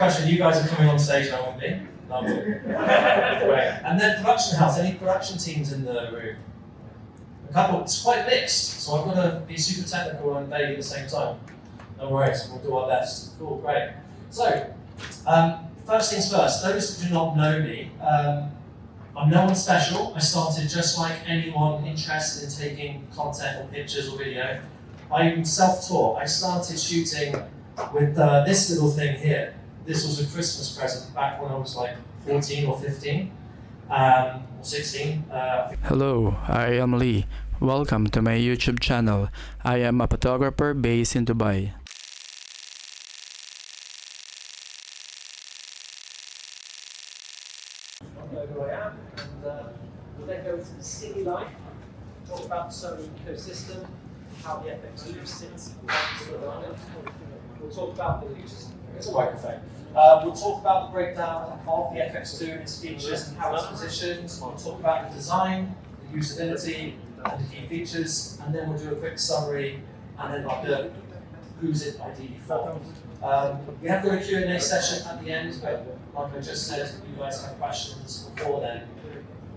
question, you guys are coming on stage now with me. Lovely. Great. And then production house, any production teams in the room? A couple, it's quite mixed, so I've got to be super technical and vague at the same time. No worries, we'll do our best. Cool, great. So, first things first, those that do not know me, I'm no one special. I started just like anyone interested in taking content or pictures or video. I'm self-taught. I started shooting with this little thing here. This was a Christmas present back when I was like 14 or 15, or 16. Hello, I am Lee. Welcome to my YouTube channel. I am a photographer based in Dubai. Know who I am, and we'll then go into the city life, talk about the Sony ecosystem, how the FX2 sits around it. We'll talk about the features. It's a microphone. We'll talk about the breakdown of the FX2 and its features and how it's positioned. We'll talk about the design, the usability, and the key features, and then we'll do a quick summary, and then like who's it ideally for. We have got a Q&A session at the end, but like I just said, if you guys have questions before then,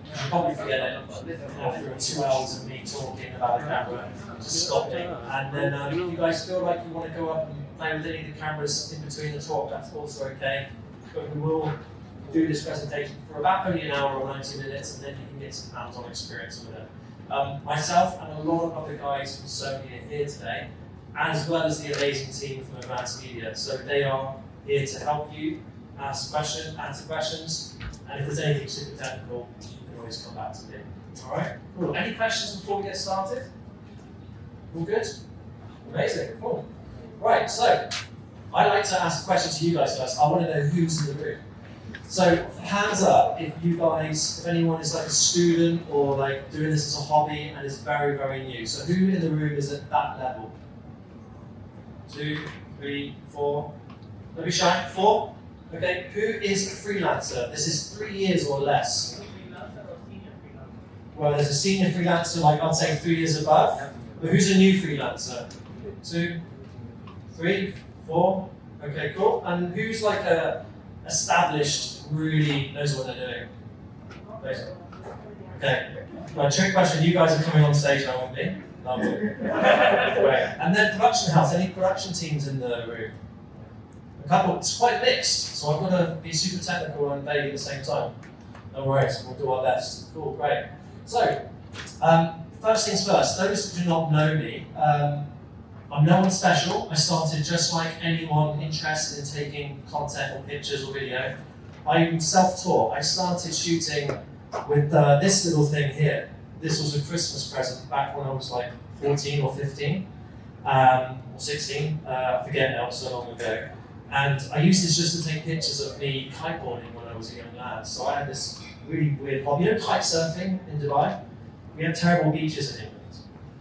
you should probably forget it. After 2 hours of me talking about a camera, just stop me. And then if you guys feel like you want to go up and play with any of the cameras in between the talk, that's also okay. But we will do this presentation for about only an hour or 90 minutes, and then you can get some hands-on experience with it. Myself and a lot of other guys from Sony are here today, as well as the amazing team from Advanced Media. So they are here to help you ask questions, answer questions, and if there's anything super technical, you can always come back to me. All right, cool. Any questions before we get started? All good? Amazing, cool. Right, so I like to ask a question to you guys first. I want to know who's in the room. So hands up if you guys, if anyone is like a student or like doing this as a hobby and is very, very new. So who in the room is at that level? 2, 3, 4. Don't be shy. 4. Okay. Who is a freelancer? This is 3 years or less. Well, there's a senior freelancer, like I'd say 3 years above. But who's a new freelancer? 2, 3, 4. Okay, cool. And who's like a established, really knows what they're doing? Okay. My trick question, you guys are coming on stage now with me. Lovely. Great. And then production house, any production teams in the room? A couple, it's quite mixed, so I've got to be super technical and vague at the same time. No worries, we'll do our best. Cool, great. So, first things first, those that do not know me, I'm no one special. I started just like anyone interested in taking content or pictures or video. I'm self-taught. I started shooting with this little thing here. This was a Christmas present back when I was like 14 or 15, or 16, I forget now, it's so long ago. And I used this just to take pictures of me kiteboarding when I was a young lad. So I had this really weird hobby. You know kite surfing in Dubai? We have terrible beaches in England.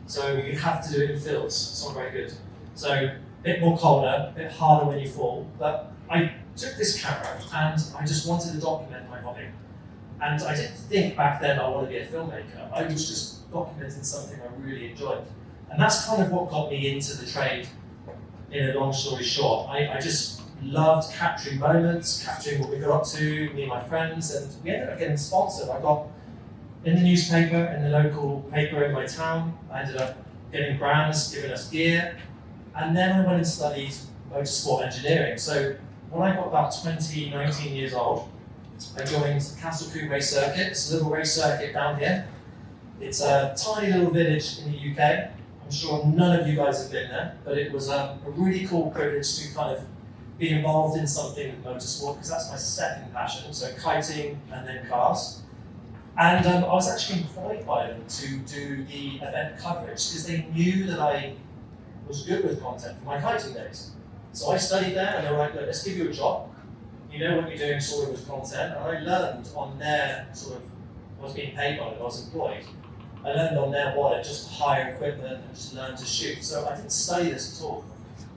So you have to do it in fields. It's not very good. So a bit more colder, a bit harder when you fall. But I took this camera and I just wanted to document my hobby. And I didn't think back then I want to be a filmmaker. I was just documenting something I really enjoyed. And that's kind of what got me into the trade, in a long story short. I just loved capturing moments, capturing what we got up to, me and my friends, and we ended up getting sponsored. I got in the newspaper, in the local paper in my town. I ended up getting brands giving us gear. And then I went and studied motorsport engineering. So when I got about 19 years old, I joined Castle Coombe Race Circuit. It's a little race circuit down here. It's a tiny little village in the UK. I'm sure none of you guys have been there, but it was a really cool privilege to kind of be involved in something with motorsport, because that's my second passion, so kiting and then cars. And I was actually employed by them to do the event coverage, because they knew that I was good with content for my kiting days. So I studied there, and they were like, look, let's give you a job. You know what you're doing sort of with content, and I learned on their sort of, I was being paid by them, I was employed. I learned on their wallet just to hire equipment and just learn to shoot. So I didn't study this at all.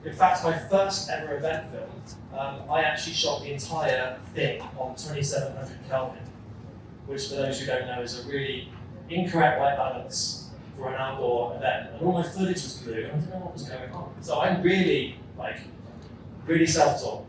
In fact, my first ever event film, I actually shot the entire thing on 2700 Kelvin, which for those who don't know is a really incorrect light balance for an outdoor event. And all my footage was blue, and I didn't know what was going on. So I'm really self-taught.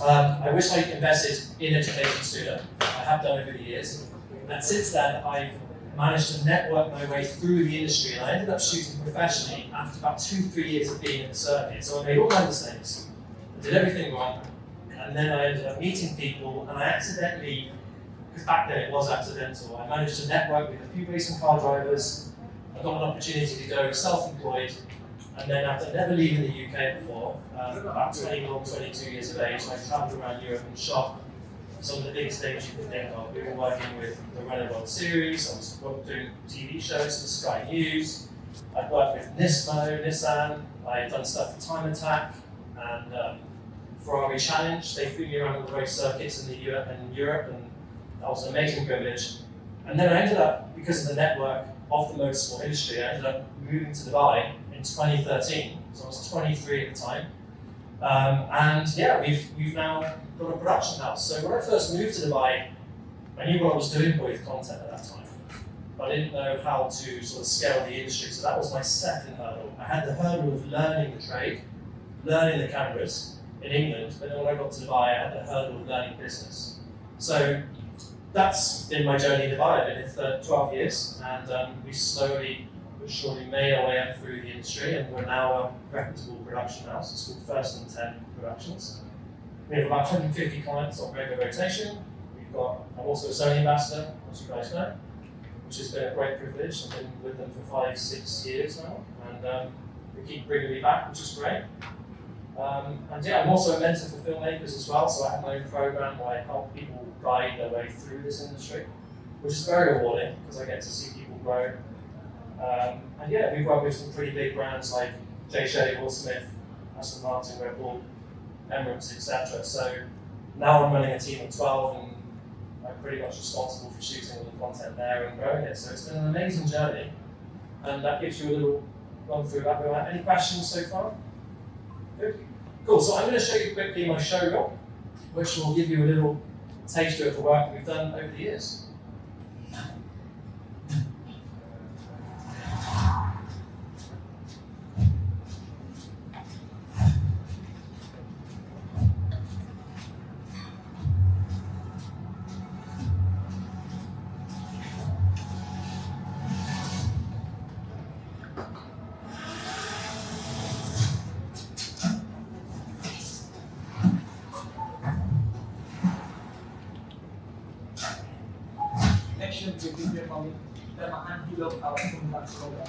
I wish I invested in education sooner. I have done over the years. And since then, I've managed to network my way through the industry, and I ended up shooting professionally after about 2-3 years of being in the circuit. So I made all my mistakes, I did everything wrong, and then I ended up meeting people, and I accidentally, because back then it was accidental, I managed to network with a few racing car drivers. I got an opportunity to go self-employed, and then after never leaving the UK before, about 21, 22 years of age, I travelled around Europe and shot some of the biggest names you can think of. We were working with the Renault World Series, I was doing TV shows for Sky News, I'd worked with Nissan, I'd done stuff for Time Attack, and Ferrari Challenge. They flew me around all the race circuits in Europe, and that was an amazing privilege. And then I ended up, because of the network of the motorsport industry, I ended up moving to Dubai in 2013, so I was 23 at the time. And yeah, we've now got a production house. So when I first moved to Dubai, I knew what I was doing with content at that time, but I didn't know how to sort of scale the industry. So that was my second hurdle. I had the hurdle of learning the trade, learning the cameras in England, but then when I got to Dubai, I had the hurdle of learning business. So that's been my journey in Dubai. I've been here for 12 years, and we slowly but surely made our way up through the industry, and we're now a reputable production house. It's called First and 10 Productions. We have about 150 clients on regular rotation. I'm also a Sony Ambassador, as you guys know, which has been a great privilege. I've been with them for 5-6 years now, and they keep bringing me back, which is great. And yeah, I'm also a mentor for filmmakers as well, so I have my own program where I help people guide their way through this industry, which is very rewarding because I get to see people grow. And yeah, we've worked with some pretty big brands like J. Shelley, Will Smith, Aston Martin, Red Bull, Emirates, etc. So now I'm running a team of 12, and I'm pretty much responsible for shooting all the content there and growing it. So it's been an amazing journey, and that gives you a little run through that. Any questions so far? Good. Cool. So I'm going to show you quickly my showreel, which will give you a little taster of the work we've done over the years. Action behavior from the anti-lock out from that program.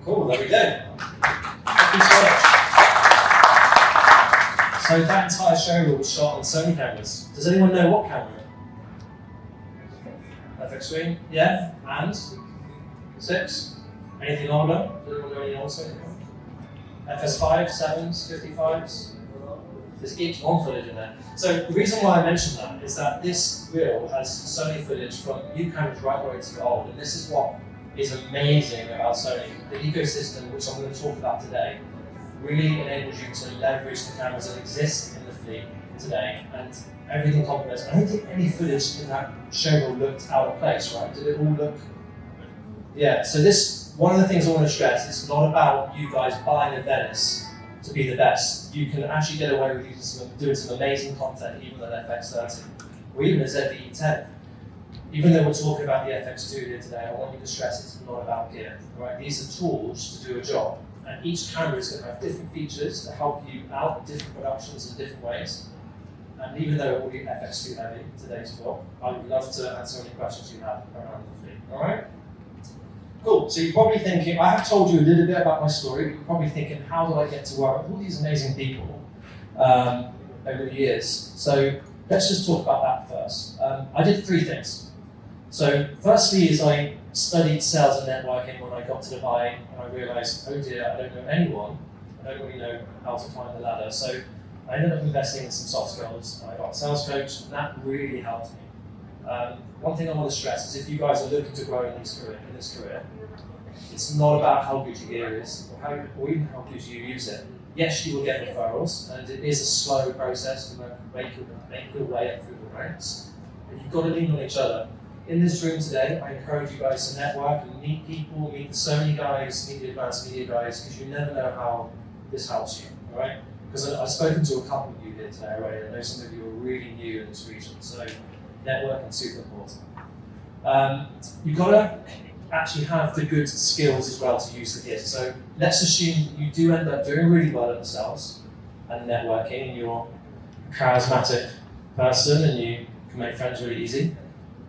Cool, there we go. Thank you so much. So that entire showreel was shot on Sony cameras. Does anyone know what camera? FX2? Yeah? And? 6? Anything older? Does anyone know any older? FS5, 7s, 55s? There's each one footage in there. So the reason why I mentioned that is that this reel has Sony footage from new cameras right the way to the old, and this is what is amazing about Sony. The ecosystem, which I'm going to talk about today, really enables you to leverage the cameras that exist in the fleet today, and everything complements. I don't think any footage in that show looked out of place, right? Did it all look? Yeah. So this, one of the things I want to stress, it's not about you guys buying a Venice to be the best. You can actually get away with doing some amazing content, even with an FX30, or even a ZV-10. Even though we're talking about the FX2 here today, I want you to stress it's not about gear. Right? These are tools to do a job, and each camera is going to have different features to help you out in different productions in different ways. And even though it will be FX2 heavy today's vlog, I would love to answer any questions you have around the fleet. All right? Cool. So you're probably thinking, I have told you a little bit about my story, but you're probably thinking, how did I get to work with all these amazing people over the years? So let's just talk about that first. I did 3 things. So firstly is I studied sales and networking when I got to Dubai, and I realized, oh dear, I don't know anyone. I don't really know how to climb the ladder. So I ended up investing in some soft skills. I got a sales coach, and that really helped me. One thing I want to stress is if you guys are looking to grow in this career, it's not about how good your gear is or even how good you use it. Yes, you will get referrals, and it is a slow process to make your way up through the ranks, but you've got to lean on each other. In this room today, I encourage you guys to network and meet people, meet the Sony guys, meet the advanced media guys, because you never know how this helps you, all right? Because I've spoken to a couple of you here today already. I know some of you are really new in this region, so networking is super important. You've got to actually have the good skills as well to use the gear. So let's assume that you do end up doing really well at the sales and networking, and you're a charismatic person and you can make friends really easy.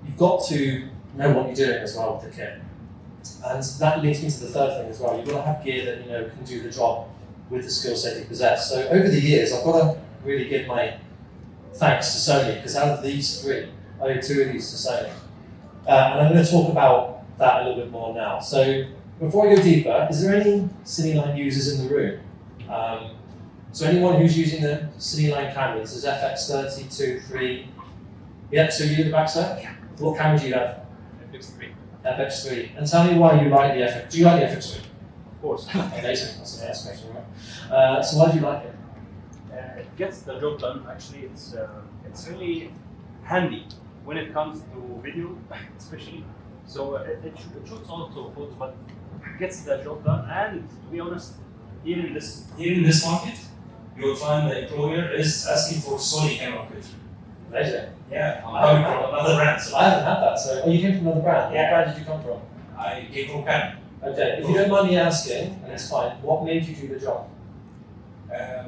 You've got to know what you're doing as well with the kit. And that leads me to the third thing as well. You've got to have gear that can do the job with the skill set you possess. So over the years, I've got to really give my thanks to Sony, because out of these 3, I owe 2 of these to Sony. And I'm going to talk about that a little bit more now. So before I go deeper, is there any Cineline users in the room? So anyone who's using the Cineline cameras, there's FX30, 2, 3. Yeah, so you in the back, sir? Yeah. What camera do you have? FX3. FX3. And tell me why you like the FX. Do you like the FX3? Of course. Amazing. That's the first question, right? So why do you like it? It gets the job done. Actually, it's really handy when it comes to video, especially. So it shoots also photos, but it gets the job done. And to be honest, here in this market, you will find the employer is asking for Sony camera equipment. Amazing. Yeah, I'm coming from another brand. So I haven't had that. So you came from another brand. Yeah. What brand did you come from? I came from Canon. Okay. If you don't mind me asking, and it's fine, what made you do the job? To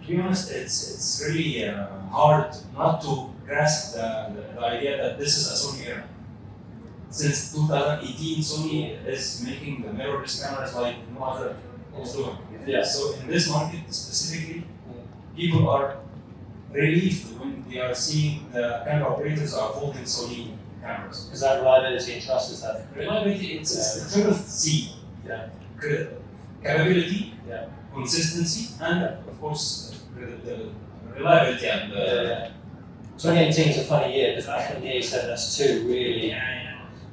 be honest, it's really hard not to grasp the idea that this is a Sony era. Since 2018, Sony is making the mirrorless cameras like no other is doing. Yeah. So in this market specifically, people are relieved when they are seeing the camera operators are holding Sony cameras. Because that reliability and trust is that. Reliability, it's triple C. Yeah. Capability, Yeah. consistency, and of course the reliability and the 2018 is a funny year because that's when the A7S2 really.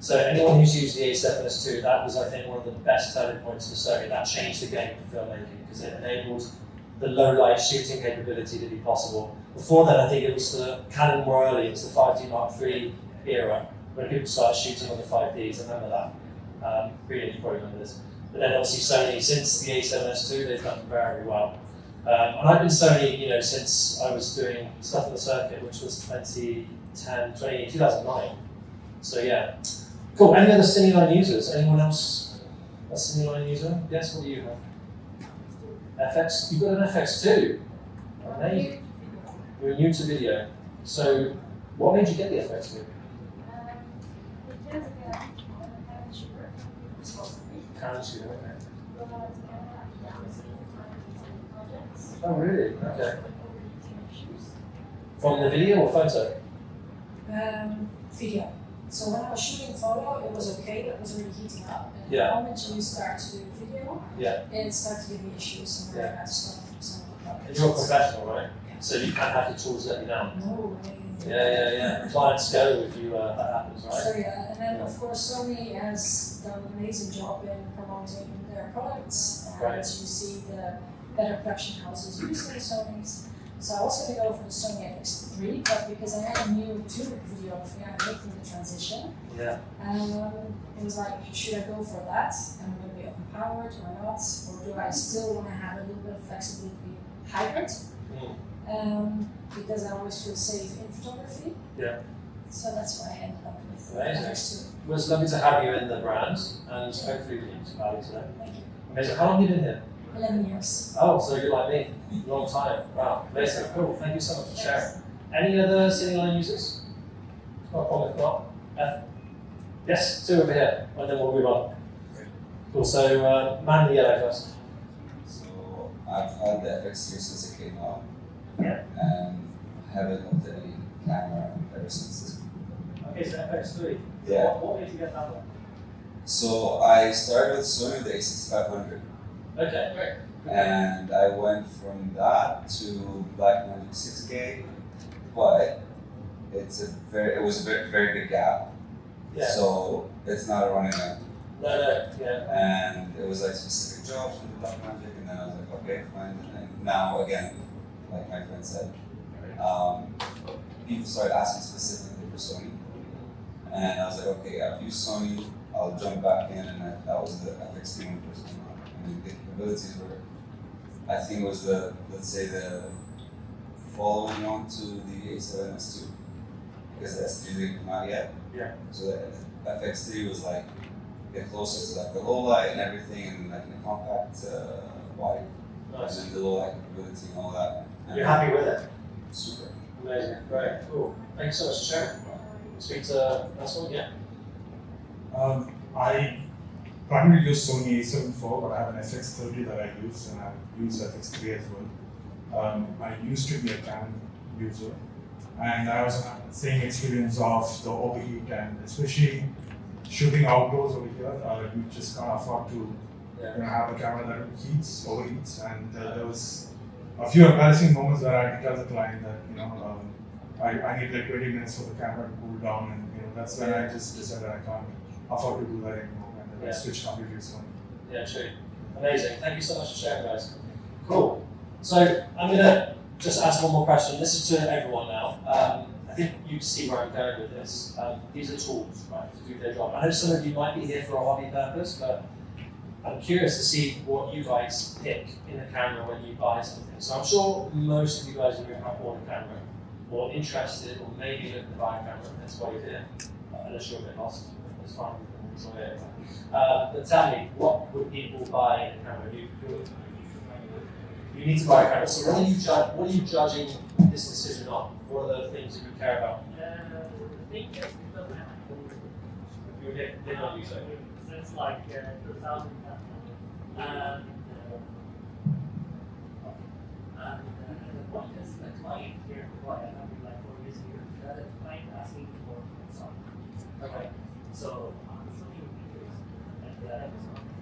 So anyone who's used the A7S2, that was, I think, one of the best turning points for Sony. That changed the game for filmmaking because it enabled the low light shooting capability to be possible. Before then, I think it was the Canon more early. It was the 5D Mark III era when people started shooting on the 5Ds. I remember that. Really, you probably remember this. But then obviously Sony, since the A7S2, they've done very well. And I've been Sony, since I was doing stuff on the circuit, which was 2009. So yeah. Cool. Any other Cineline users? Anyone else a Cineline user? Yes, what do you have? FX? You've got an FX2. Amazing. You're new to video. So what made you get the FX2? Canon shooter, okay. Oh really? Okay. From the video or photo? Video. So when I was shooting photo, it was okay, it was really heating up. And Yeah. the moment you start to do video, Yeah. it started to give me issues and I had to stop some of the And you're a professional, right? So you can't have the tools let you down. No way. Yeah. Clients go if you that happens, So right? yeah, and then of course Sony has done an amazing job in promoting their products, and Right. you see the better production houses using Sony's. So I was going to go for the Sony FX2, but because I had a new tuning videography, I'm making the transition. Yeah. It was like, should I go for that? Am I going to be overpowered or not? Or do I still want to have a little bit of flexibility hybrid? Because I always feel safe in photography. Yeah. So that's why I ended up with the Amazing. FX2. Well, it's lovely to have you in the brand, and hopefully we can value today. Thank you. Amazing. How long have you been here? 11 years. Oh, so you're like me. Long time. Wow. Amazing. Cool. Thank you so much for sharing. Any other CineLine users? Not a problem if not. Yes, two over here, and then we'll move on. Cool. So, man in the yellow first. So I've had the FX3 since it came out. Yeah. And haven't looked at any camera ever since. Okay, so FX3. Yeah. What made you get that one? So I started with Sony with the A6500, Okay, great. and I went from that to Blackmagic 6K, but it was a very big gap. Yeah. So it's not running out. No, yeah. And it was like specific jobs with the Blackmagic, and then I was like, okay, fine. And now again, like my friend said, people started asking specifically for Sony, and I was like, okay, I've used Sony, I'll jump back in, and that was the FX3 when it first came out. And the capabilities were, I think it was let's say the following on to the A7 S2, because the S3 didn't come out yet. Yeah. So the FX3 was like the closest to like the low light and everything, and like in a compact body. Nice. And then the low light capability and all that. And You're happy with it? Super. Amazing. Great. Cool. Thanks so much for sharing. Speak to that's all, yeah. I primarily use Sony A7 IV, but I have an FX30 that I use, and I use FX3 as well. I used to be a Canon user, and I was same experience of the overheat, and especially shooting outdoors over here, you just can't afford to have a camera that overheats, and there was a few embarrassing moments that I had to tell the client that I need like 20 minutes for the camera to cool down, and that's when I just decided I can't afford to do that anymore, and then I switched completely to Sony. Yeah, true. Amazing. Thank you so much for sharing, guys. Cool. So I'm gonna just ask one more question. This is to everyone now. I think you see where I'm going with this. These are tools, right, to do their job. I know some of you might be here for a hobby purpose, but I'm curious to see what you guys pick in a camera when you buy something. So I'm sure most of you guys in the room have bought a camera, or interested, or maybe looking to buy a camera. That's why you're here. Unless you're a bit lost, it's fine. We can enjoy it. But tell me, what would people buy in a camera? You need to buy a camera. So what are you judging this decision on? What are the things that you care about? I think it's because I have You did not use it. since like 2000. The point is the client here, why I have been like 4 years here, that the client asking for something. Okay. So I'm looking at videos and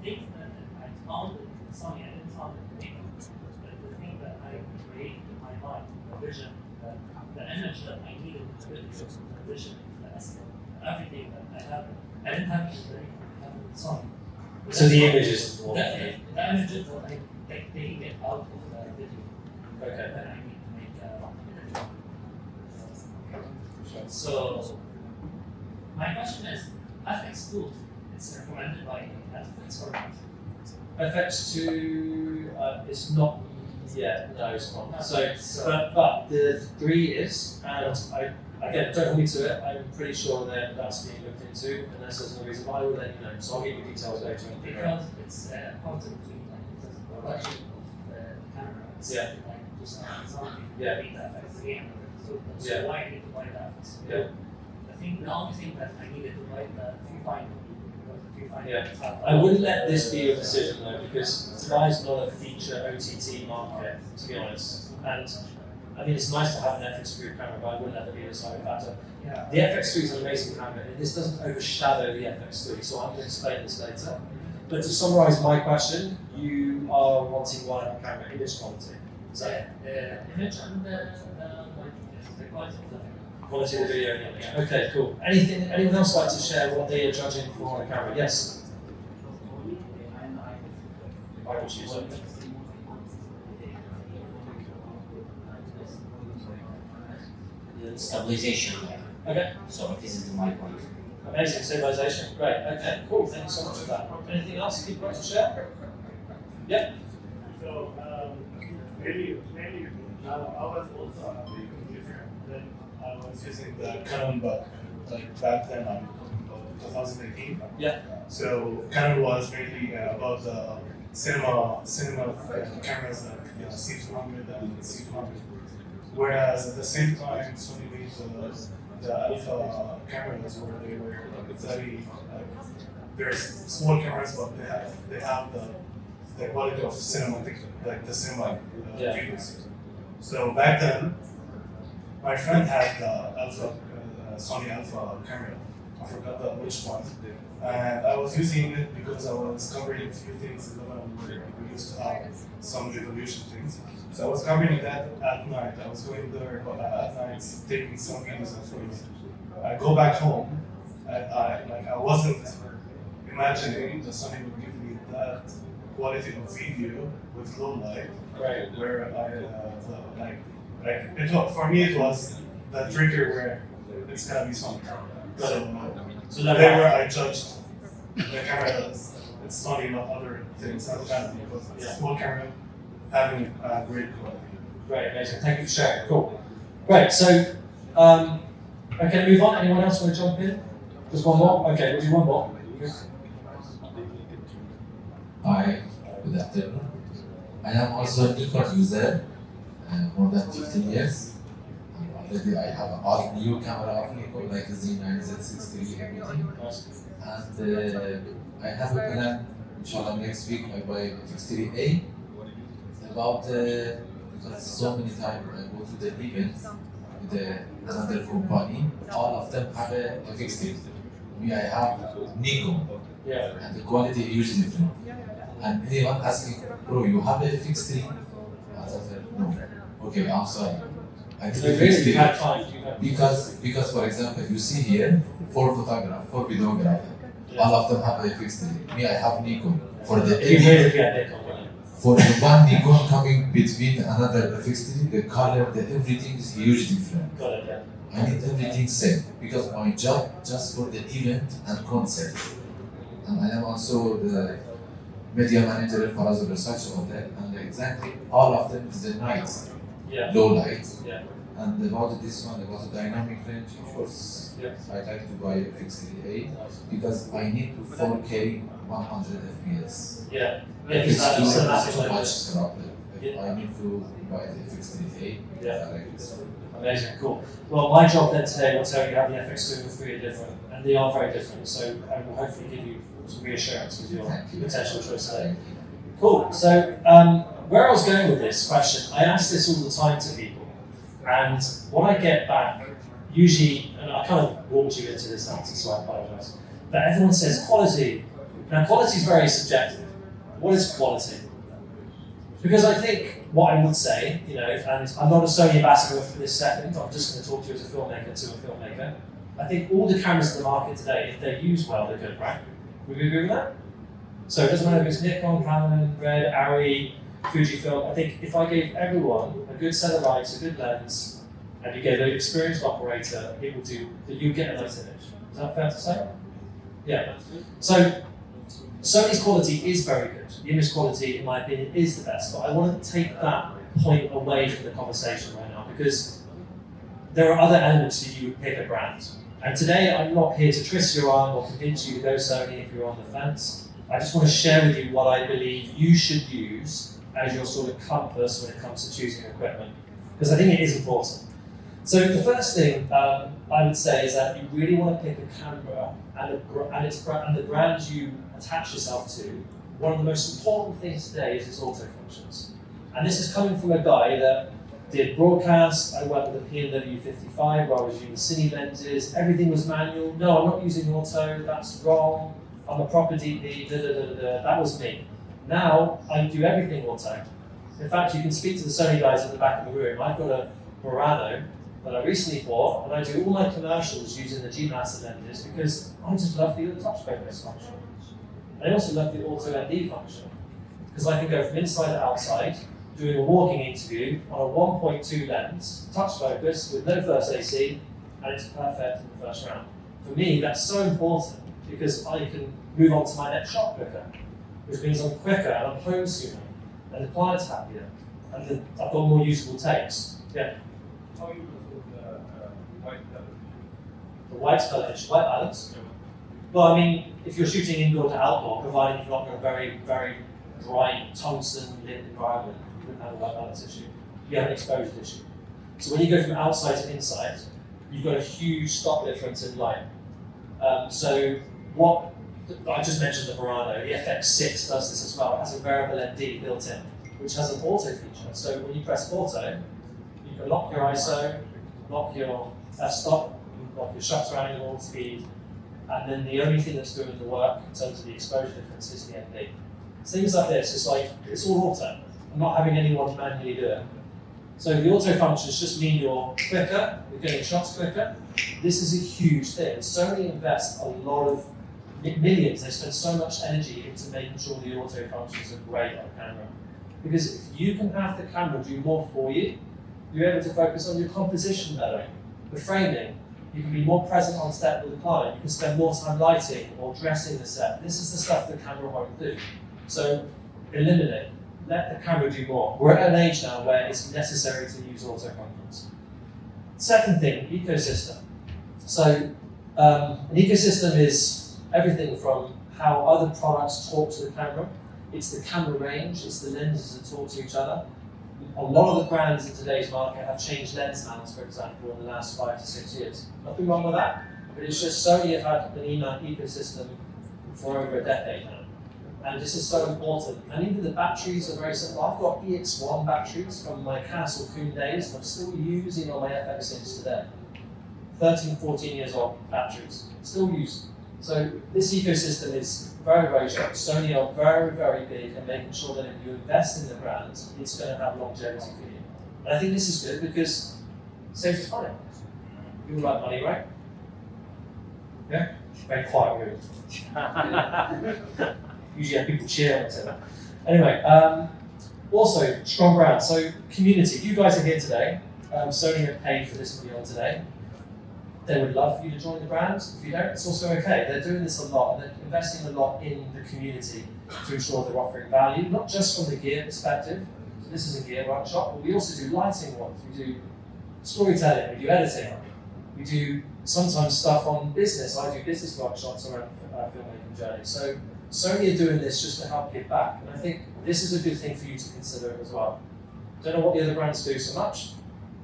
things that I found in Sony, I didn't found it in but the thing that I create in my mind, the vision, the image that I needed to build, the vision, the essence, everything that I have, I didn't have it in Sony. So the image is the one. The image is what I taking it out of the video. Okay. Then I need to make So my question is, FX2, it's recommended by Netflix or not? FX2 is not yet. No, it's not. But the 3 is, and again, don't hold me to it. I'm pretty sure that that's being looked into, unless there's no reason. But I will let you know. So I'll give you details later. Because it's important between like the production of the camera. It's Yeah. like to something. Yeah. Need that FX3 and so Yeah. why I need to buy that? Yeah. The only thing that I needed to buy the viewfinder. Yeah. I wouldn't let this be your decision though, because Dubai's not a feature OTT market, to be honest. And I mean, it's nice to have an FX3 camera, but I wouldn't let that be a deciding factor. Yeah. The FX3 is an amazing camera, and this doesn't overshadow the FX3, so I'm going to explain this later. But to summarise my question, you are wanting what camera image quality. So, image and the quality of the quality of the video and image. Okay, cool. Anyone else like to share what they are judging for on a camera? Yes? I will choose it. Stabilisation. Okay. So this is my point. Amazing, stabilisation. Great. Okay, cool. Thank you so much for that. Anything else you'd like to share? Yeah. So maybe I was also on a big computer. Then I was using the Canon bug, like back then on 2018. Yeah. So Canon was mainly about the cinema cameras like C200 and C200. Whereas at the same time, Sony made the alpha cameras where they were very very small cameras, but they have the quality of cinematic, like the cinema Yeah. videos. So back then, my friend had the alpha Sony alpha camera. I forgot which one. And I was using it because I was covering a few things in Lebanon where we used to have some revolution things. So I was covering that at night. I was going there at night, taking some videos and photos. I go back home, and I wasn't imagining that Sony would give me that quality of video with low light, Right. where for me it was the trigger where it's gonna be Sony. So no there doubt. where I judged the camera as it's Sony, not other things, not Canon, because it's a small camera having a great quality. Great, amazing. Thank you for sharing. Cool. Great. So, okay, move on. Anyone else want to jump in? Just one more. Okay, we'll do one more. Hi, good afternoon. I am also a Nikon user, more than 15 years. Already I have all new camera of Nikon like Z9, Z6 III, everything. And I have a plan, inshallah next week I buy a FX3A. About because so many times I go to the events with another company, all of them have a FX3. Me, I have Nikon, Yeah. and the quality is usually different. And anyone asking, bro, you have a FX3? I said, no. Okay, I'm sorry. I did So a really, you had FX3 time. You had because for example, you see here 4 photographers, 4 videographers. All of them have a FX3. Me, I have Nikon. For the You really get Nikon, wouldn't you? for the one Nikon coming between another FX3, the color, the everything is huge different. Got it. Yeah. I need everything same because my job just for the event and concert. And I am also the media manager for other research hotel, and exactly all of them is the night, Yeah. low light. Yeah. And about this one, about the dynamic range, of course, Yeah. I like to buy a FX3A because I need to 4K 100 FPS. Yeah. FX2 Exactly. So that's is what too I much problem. If Yeah. I need to buy the FX3A, Yeah. I like this one. Amazing, cool. Well, my job then today will tell you how the FX2 and the 3 are different, and they are very different. So I will hopefully give you some reassurance with your Thank you. potential choice today. Thank you. Cool. So where I was going with this question, I ask this all the time to people, and what I get back usually, and I kind of walked you into this answer, so I apologise. But everyone says quality. Now, quality is very subjective. What is quality? Because I think what I would say, and I'm not a Sony ambassador for this second, I'm just going to talk to you as a filmmaker to a filmmaker. I think all the cameras in the market today, if they're used well, they're good, right? Would you agree with that? So it doesn't matter if it's Nikon, Canon, Red, Arri, Fujifilm. I think if I gave everyone a good set of lights, a good lens, and you gave an experienced operator, it will do that. You get a nice image. Is that fair to say? Yeah. So Sony's quality is very good. The image quality, in my opinion, is the best. But I want to take that point away from the conversation right now because there are other elements that you would pick a brand. And today, I'm not here to twist your arm or convince you to go Sony if you're on the fence. I just want to share with you what I believe you should use as your sort of compass when it comes to choosing equipment, because I think it is important. So the first thing I would say is that you really want to pick a camera and the brand you attach yourself to. One of the most important things today is its auto functions. And this is coming from a guy that did broadcast. I worked with a P&W 55 where I was using cine lenses. Everything was manual. No, I'm not using auto. That's wrong. I'm a proper DP. That was me. Now I do everything auto In fact, you can speak to the Sony guys at the back of the room. I've got a Murano that I recently bought, and I do all my commercials using the G-Master lenses because I just love the touch focus function. And I also love the auto ND function because I can go from inside to outside, doing a walking interview on a 1.2 lens, touch focus with no first AC, and it's perfect in the first round. For me, that's so important because I can move on to my next shot quicker, which means I'm quicker and I'm home sooner, and the client's happier, and I've got more usable takes. Yeah. How you with white color? The white colour issue, white balance. Well, I mean, if you're shooting indoor to outdoor, providing you've not got a very, very bright tungsten lit environment, you wouldn't have a white balance issue. You have an exposure issue. So when you go from outside to inside, you've got a huge stop difference in light. So what I just mentioned the Murano, the FX6 does this as well. It has a variable ND built in, which has an auto feature. So when you press auto, you can lock your ISO, lock your f-stop, lock your shutter angle, speed, and then the only thing that's doing the work in terms of the exposure difference is the ND. Things like this, it's all auto. I'm not having anyone manually do it. So the auto functions just mean you're quicker, you're getting shots quicker. This is a huge thing. Sony invests a lot of millions, they spend so much energy into making sure the auto functions are great on camera. Because if you can have the camera do more for you, you're able to focus on your composition better, the framing. You can be more present on set with the client. You can spend more time lighting or dressing the set. This is the stuff the camera won't do. So eliminate. Let the camera do more. We're at an age now where it's necessary to use auto functions. Second thing, ecosystem. So an ecosystem is everything from how other products talk to the camera. It's the camera range, it's the lenses that talk to each other. A lot of the brands in today's market have changed lens mounts, for example, in the last 5 to 6 years. Nothing wrong with that, but it's just Sony have had an ecosystem for over a decade now. And this is so important. And even the batteries are very simple. I've got EX1 batteries from my Castle Coon days that I'm still using on my FX6 today. 13, 14 years old batteries, still used. So this ecosystem is very, very strong. Sony are very, very big at making sure that if you invest in the brand, it's going to have longevity for you. And I think this is good because it saves us money. You all like money, right? Yeah? Very quiet room. Usually have people cheer when I say that. Anyway, also strong brand. So community. You guys are here today. Sony have paid for this video today. They would love for you to join the brand. If you don't, it's also okay. They're doing this a lot, and they're investing a lot in the community to ensure they're offering value, not just from the gear perspective. So this is a gear workshop, but we also do lighting ones. We do storytelling, we do editing. We do sometimes stuff on business. I do business workshops around filmmaking journey. So Sony are doing this just to help give back, and I think this is a good thing for you to consider as well. Don't know what the other brands do so much,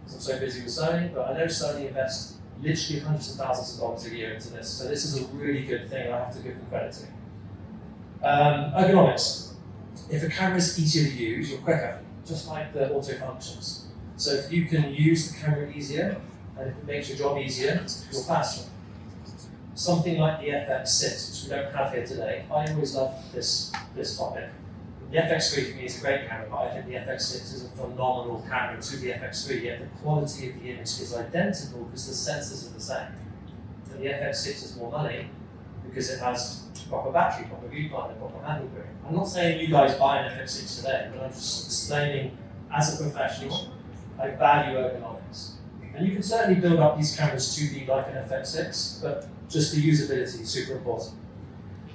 because I'm so busy with Sony, but I know Sony invests literally hundreds of thousands of dollars a year into this. So this is a really good thing, and I have to give them credit to. Ergonomics. If a camera is easier to use, you're quicker, just like the auto functions. So if you can use the camera easier, and if it makes your job easier, you're faster. Something like the FX6, which we don't have here today. I always love this topic. The FX3 for me is a great camera, but I think the FX6 is a phenomenal camera to the FX3, yet the quality of the image is identical because the sensors are the same. But the FX6 is more money because it has proper battery, proper viewfinder, proper handle grip. I'm not saying you guys buy an FX6 today, but I'm just explaining as a professional, I value ergonomics. And you can certainly build up these cameras to be like an FX6, but just the usability is super important.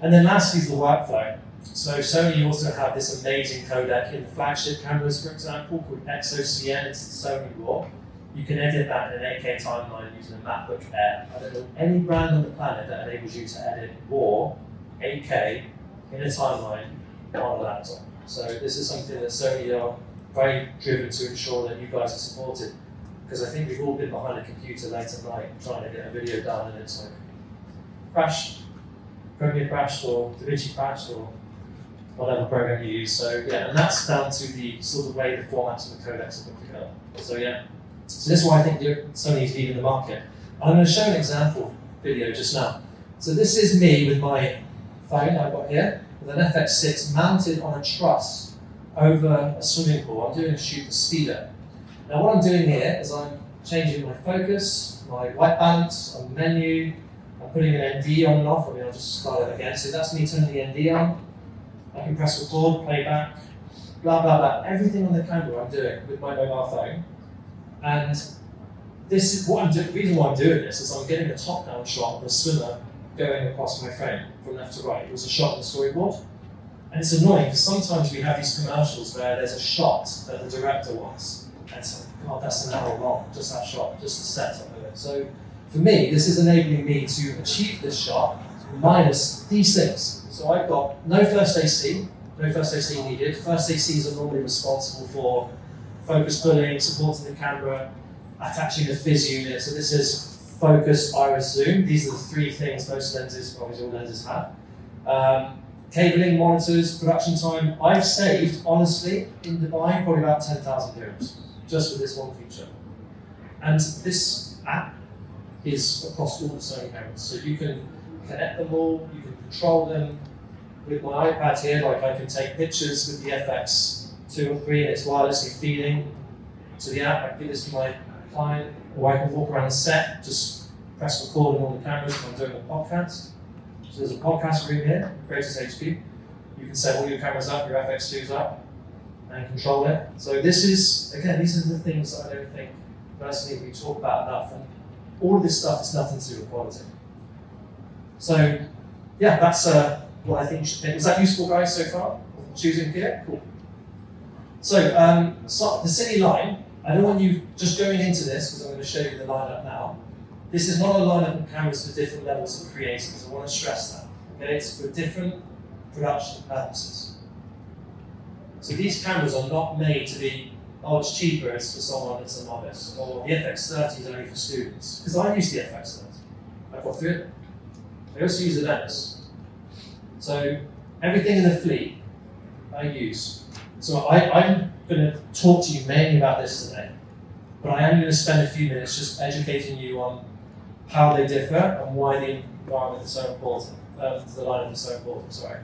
And then lastly is the workflow. So Sony also have this amazing codec in the flagship cameras, for example, called XOCN. It's the Sony RAW. You can edit that in an 8K timeline using a MacBook Air. I don't know any brand on the planet that enables you to edit RAW 8K in a timeline on a laptop. So this is something that Sony are very driven to ensure that you guys are supported. Because I think we've all been behind a computer late at night trying to get a video done, and it's like crashed, Premiere crashed, or DaVinci crashed, or whatever program you use. So yeah, and that's down to the sort of way the formats and the codecs are put together. So yeah, so this is why I think Sony's leading the market. And I'm going to show an example video just now. So this is me with my phone I've got here, with an FX6 mounted on a truss over a swimming pool. I'm doing a shoot for speedo. Now what I'm doing here is I'm changing my focus, my white balance on the menu. I'm putting an ND on and off. I mean, I'll just start it again. So that's me turning the ND on. I can press record, playback, blah, blah, blah. Everything on the camera I'm doing with my mobile phone. And this is what I'm doing. The reason why I'm doing this is I'm getting a top-down shot of a swimmer going across my frame from left to right. It was a shot on the storyboard. And it's annoying because sometimes we have these commercials where there's a shot that the director wants. And it's like, God, that's an hour long, just that shot, just the setup of it. So for me, this is enabling me to achieve this shot minus these things. So I've got no first AC needed. First ACs are normally responsible for focus pulling, supporting the camera, attaching the fizz unit. So this is focus, iris, zoom. These are the three things most lenses, obviously all lenses have. Cabling, monitors, production time. I've saved, honestly, in Dubai, probably about 10,000 dirhams, just for this one feature. And this app is across all the Sony cameras. So you can connect them all, you can control them. With my iPad here, like I can take pictures with the FX2 or 3 and it's wirelessly feeding to the app. I can give this to my client, or I can walk around the set, just press record on all the cameras when I'm doing a podcast. So there's a podcast room here, Creators HQ. You can set all your cameras up, your FX2s up, and control it. So this is, again, these are the things that I don't think personally we talk about enough, and all of this stuff is nothing to do with quality. So yeah, that's what I think you should think. Was that useful, guys, so far? Choosing gear? Cool. So the Cine line, I don't want you just going into this, because I'm going to show you the lineup now. This is not a lineup of cameras for different levels of creators. I want to stress that. Okay, it's for different production purposes. So these cameras are not made to be, oh, it's cheaper, it's for someone that's a novice, or the FX30 is only for students. Because I use the FX30. I've got 3 of them. I also use the Venice. So everything in the fleet I use. So I'm going to talk to you mainly about this today, but I am going to spend a few minutes just educating you on how they differ and why the environment is so important, the lineup is so important, sorry.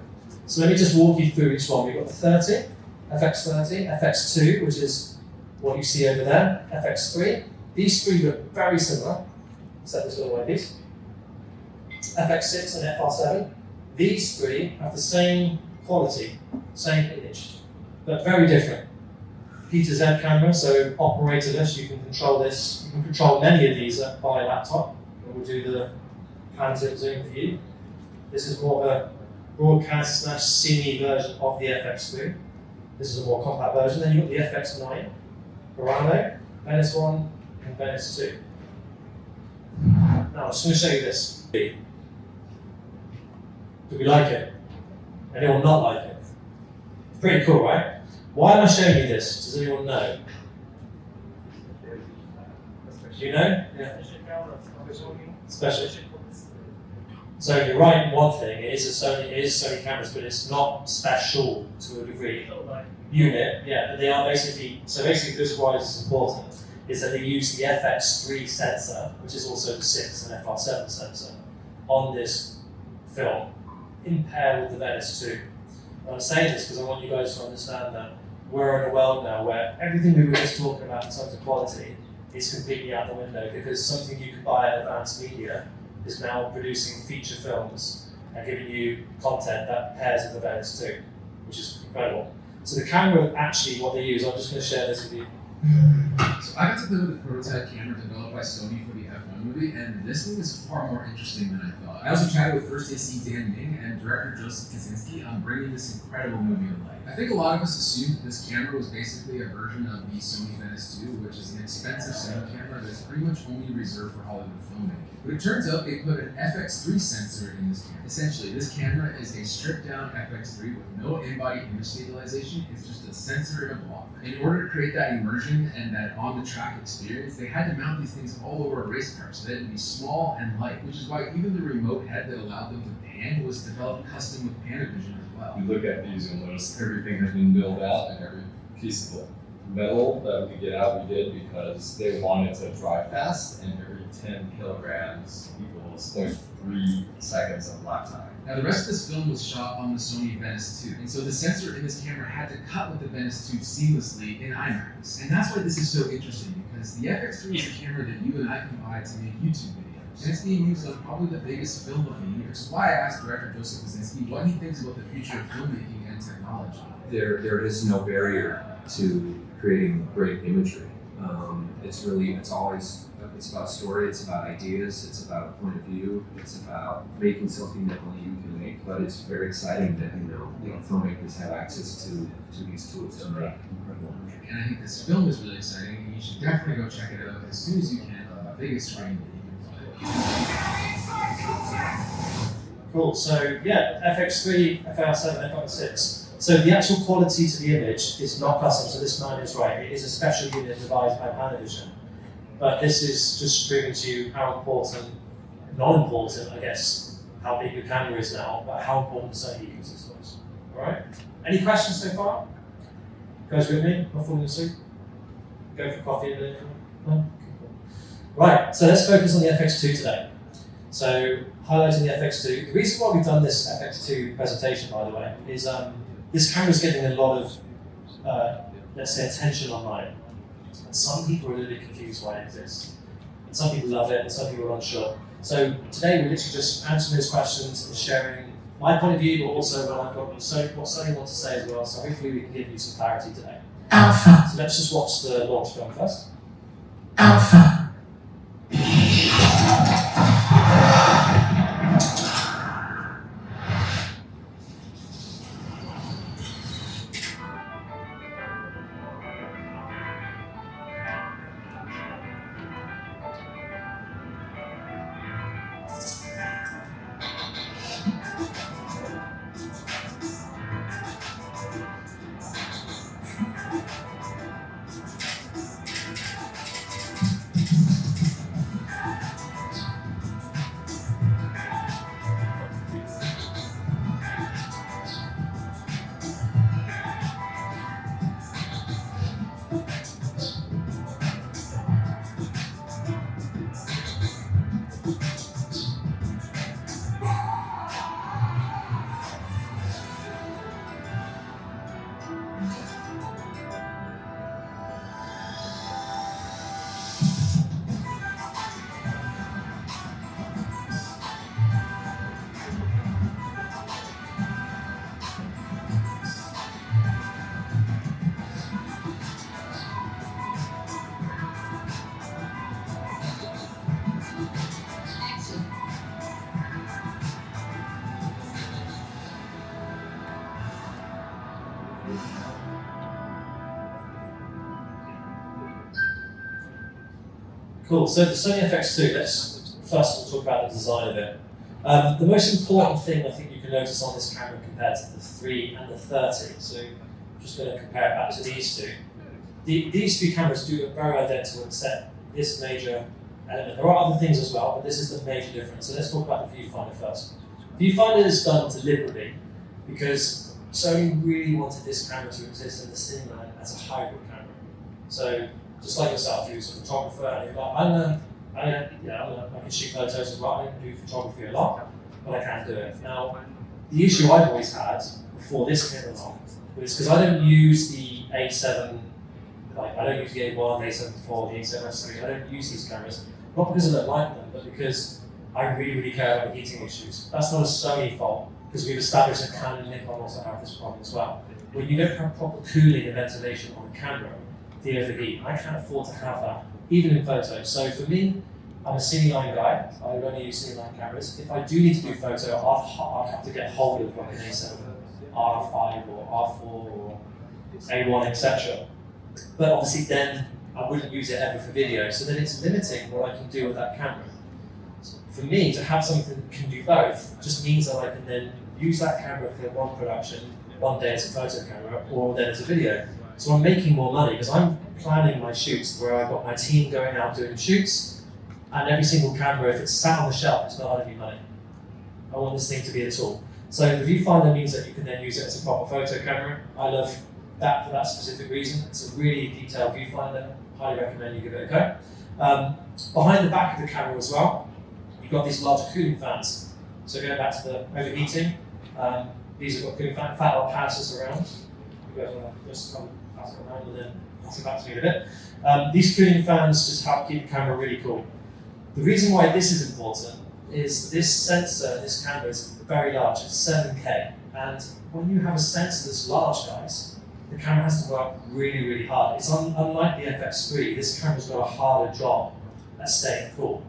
So let me just walk you through each one. We've got the 30, FX30, FX2, which is what you see over there, FX3. These three look very similar, except this little way piece. FX6 and FR7. These three have the same quality, same image, but very different. P to Z camera, so operatorless, you can control this. You can control many of these by laptop, and we'll do the pan zoom for you. This is more of a broadcast / cine version of the FX3. This is a more compact version. Then you've got the FX9, Verano, Venice 1, and Venice 2. Now I'm just going to show you this. Do we like it? Anyone not like it? Pretty cool, right? Why am I showing you this? Does anyone know? Do you know? Yeah. Special. So you're right in one thing. It is Sony cameras, but it's not special to a degree. Unit, yeah, but they are basically. So basically, this is why this is important. Is that they use the FX3 sensor, which is also the 6 and FR7 sensor, on this film, in pair with the Venice 2. And I'm saying this because I want you guys to understand that we're in a world now where everything we were just talking about in terms of quality is completely out the window, because something you could buy at Advanced Media is now producing feature films and giving you content that pairs with the Venice 2, which is incredible. So the camera, actually what they use, I'm just going to share this with you. So I got to play with the prototype camera developed by Sony for the F1 movie, and this thing is far more interesting than I thought. I also chatted with First AC Dan Ning and director Joseph Kaczynski on bringing this incredible movie to life. I think a lot of us assumed that this camera was basically a version of the Sony Venice 2, which is an expensive cinema camera that's pretty much only reserved for Hollywood filming. But it turns out they put an FX3 sensor in this camera. Essentially, this camera is a stripped-down FX3 with no in-body image stabilization. It's just a sensor in a block. In order to create that immersion and that on-the-track experience, they had to mount these things all over a race car so that it would be small and light, which is why even the remote head that allowed them to pan was developed custom with Panavision as well. You look at these, you'll notice everything has been built out and every piece of the metal that we could get out, we did because they wanted to drive fast, and every 10 kilograms equals 0.3 seconds of lap time. Now the rest of this film was shot on the Sony Venice 2, and so the sensor in this camera had to cut with the Venice 2 seamlessly in IMAX. And that's why this is so interesting, because the FX3 is a camera that you and I can buy to make YouTube videos. And it's being used on probably the biggest film of the year. So why I asked director Joseph Kosinski what he thinks about the future of filmmaking and technology. There is no barrier to creating great imagery. It's about story, it's about ideas, it's about point of view, it's about making something that only you can make. But it's very exciting that filmmakers have access to these tools to make incredible imagery. And I think this film is really exciting, and you should definitely go check it out as soon as you can on the biggest screen that you can find. Cool. So yeah, FX3, FR7, FR6. So the actual quality to the image is not custom. So this man is right. It is a special unit devised by Panavision. But this is just proving to you how important, not important, I guess, how big your camera is now, but how important the Sony ecosystem is. All right. Any questions so far? Guys with me? Not falling asleep? Go for coffee in a minute? No? Okay, cool. Right. So let's focus on the FX2 today. So highlighting the FX2. The reason why we've done this FX2 presentation, by the way, is this camera is getting a lot of, let's say, attention online. And some people are a little bit confused why it exists. And some people love it, and some people are unsure. So today we're literally just answering those questions and sharing my point of view, but also what I've got what Sony wants to say as well. So hopefully we can give you some clarity today. Alpha. So let's just watch the launch film first. Alpha. Cool. So the Sony FX2, let's first talk about the design of it. The most important thing I think you can notice on this camera compared to the 3 and the 30, so I'm just going to compare it back to these two. These two cameras do look very identical except this major element. There are other things as well, but this is the major difference. So let's talk about the viewfinder first. Viewfinder is done deliberately because Sony really wanted this camera to exist in the cinema as a hybrid camera. So just like yourself, you're a photographer, and you're like, I can shoot photos as well, I don't do photography a lot, but I can do it. Now, the issue I've always had before this came along was because I don't use the A7, like I don't use the A1, the A7 IV, the A7S3, I don't use these cameras, not because I don't like them, but because I really care about the heating issues. That's not a Sony fault, because we've established that Canon and Nikon also have this problem as well. When you don't have proper cooling and ventilation on the camera, the overheat. I can't afford to have that, even in photos. So for me, I'm a Cine9 guy. I would only use Cine9 cameras. If I do need to do photo, I'd have to get hold of like an A7, R5 or R4 or A1, etc. But obviously then I wouldn't use it ever for video. So then it's limiting what I can do with that camera. So for me, to have something that can do both just means that I can then use that camera for one production, one day as a photo camera, or then as a video. So I'm making more money because I'm planning my shoots where I've got my team going out doing shoots, and every single camera, if it's sat on the shelf, it's not earning me money. I want this thing to be a tool. So the viewfinder means that you can then use it as a proper photo camera. I love that for that specific reason. It's a really detailed viewfinder. Highly recommend you give it a go. Behind the back of the camera as well, you've got these larger cooling fans. So going back to the overheating, these have got cooling fans. In fact, I'll pass this around. You guys want to just come pass it around and then pass it back to me in a bit. These cooling fans just help keep the camera really cool. The reason why this is important is this sensor, this camera is very large, it's 7K. And when you have a sensor that's large, guys, the camera has to work really, really hard. It's unlike the FX3, this camera's got a harder job at staying cool.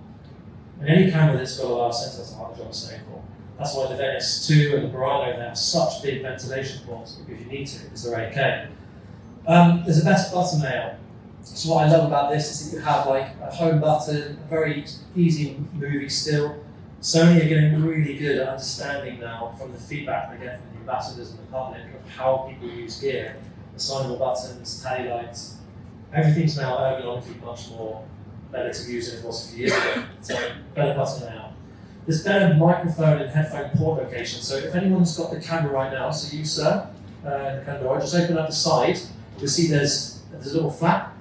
And any camera that's got a large sensor has a harder job at staying cool. That's why the S2 and the Murano, they have such big ventilation ports, because you need to, because they're 8K. There's a better button layout. So what I love about this is that you have like a home button, a very easy moving still. Sony are getting really good at understanding now from the feedback they get from the ambassadors and the public of how people use gear. Assignable buttons, tally lights, everything's now ergonomically much more better to use than it was a few years ago. So better button layout. There's better microphone and headphone port location. So if anyone's got the camera right now, so you sir, the camera, just open up the side, you'll see there's a little flap.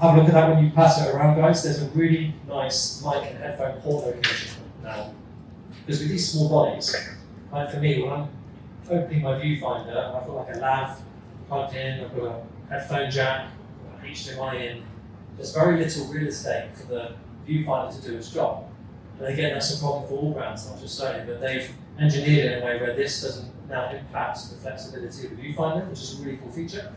Have a look at that when you pass it around, guys. There's a really nice mic and headphone port location now. Because with these small bodies, like for me, when I'm opening my viewfinder, I've got like a lav plugged in, I've got a headphone jack, I've got an HDMI in. There's very little real estate for the viewfinder to do its job. And again, that's a problem for all brands, not just Sony, but they've engineered it in a way where this doesn't now impact the flexibility of the viewfinder, which is a really cool feature.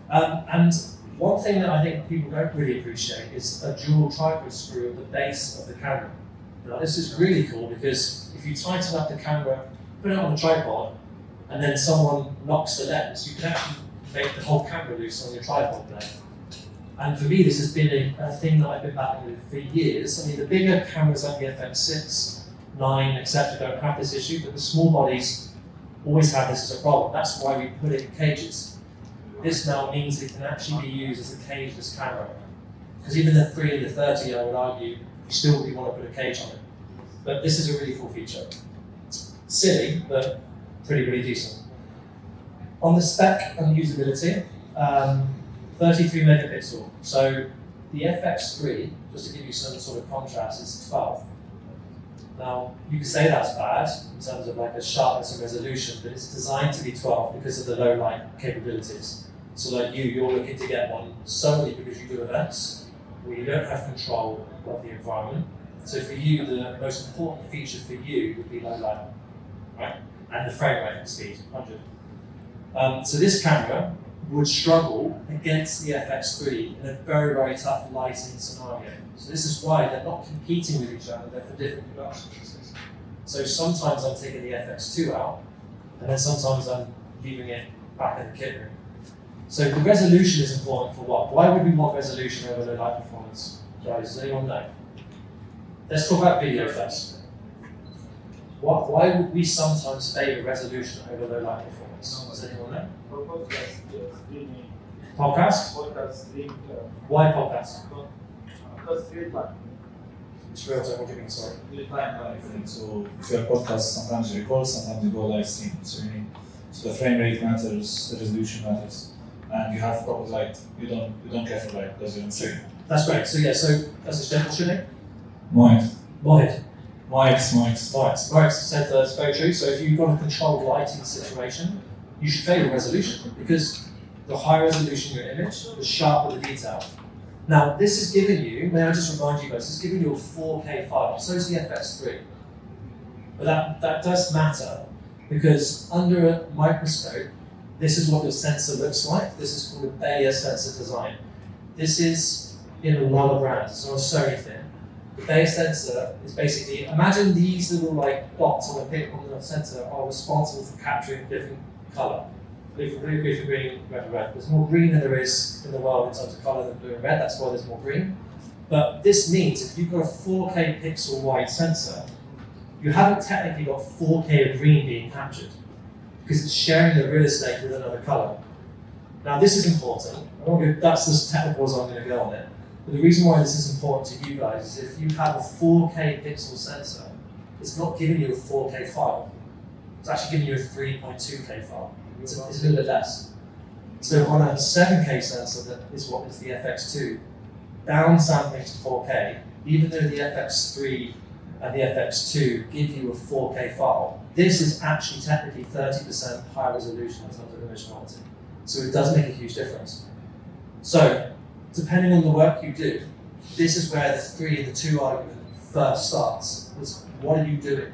And one thing that I think people don't really appreciate is a dual tripod screw at the base of the camera. Now, this is really cool because if you tighten up the camera, put it on a tripod, and then someone knocks the lens, you can actually make the whole camera loose on your tripod blade. And for me, this has been a thing that I've been battling with for years. I mean, the bigger cameras like the FX6, 9, etc. don't have this issue, but the small bodies always have this as a problem. That's why we put it in cages. This now means it can actually be used as a cageless camera. Because even the 3 and the 30, I would argue, you still really want to put a cage on it. But this is a really cool feature. It's silly, but pretty decent. On the spec and usability, 33 megapixel. So the FX3, just to give you some sort of contrast, is 12. Now, you could say that's bad in terms of like a sharpness and resolution, but it's designed to be 12 because of the low light capabilities. So like you're looking to get one solely because you do events where you don't have control of the environment. So for you, the most important feature for you would be low light, right? And the frame rate and speed, 100. So this camera would struggle against the FX3 in a very tough lighting scenario. So this is why they're not competing with each other, they're for different production uses. So sometimes I'm taking the FX2 out, and then sometimes I'm leaving it back in the kit room. So the resolution is important for what? Why would we want resolution over low light performance? Guys, does anyone know? Let's talk about video first. Why would we sometimes favor resolution over low light performance? Does anyone know? Podcast? Why podcast? Because real time. It's real time, what do you mean, sorry? Real time everything. So if you're a podcast, sometimes you record, sometimes you go live stream. So the frame rate matters, the resolution matters, and you have proper light. You don't care for light because you're in stream. That's great. So yeah, so that's a gentle tuning. Mohit. Right, said that's very true. So if you've got a controlled lighting situation, you should favour resolution because the higher resolution your image, the sharper the detail. Now, this is giving you, may I just remind you guys, this is giving you a 4K file, so is the FX3. But that does matter because under a microscope, this is what your sensor looks like. This is called a Bayer sensor design. This is in a lot of brands, it's not a Sony thing. The Bayer sensor is basically, imagine these little like dots on the sensor are responsible for capturing different colour. Blue for blue, blue for green, red for red. There's more green than there is in the world in terms of colour than blue and red, that's why there's more green. But this means if you've got a 4K pixel wide sensor, you haven't technically got 4K of green being captured because it's sharing the real estate with another colour. Now this is important, that's as technical as I'm going to go on it. But the reason why this is important to you guys is if you have a 4K pixel sensor, it's not giving you a 4K file. It's actually giving you a 3.2K file. It's a little bit less. So on a 7K sensor, that is what is the FX2, downsampling to 4K, even though the FX3 and the FX2 give you a 4K file, this is actually technically 30% higher resolution in terms of image quality. So it does make a huge difference. So, depending on the work you do, this is where the 3 and the 2 argument first starts. Is what are you doing?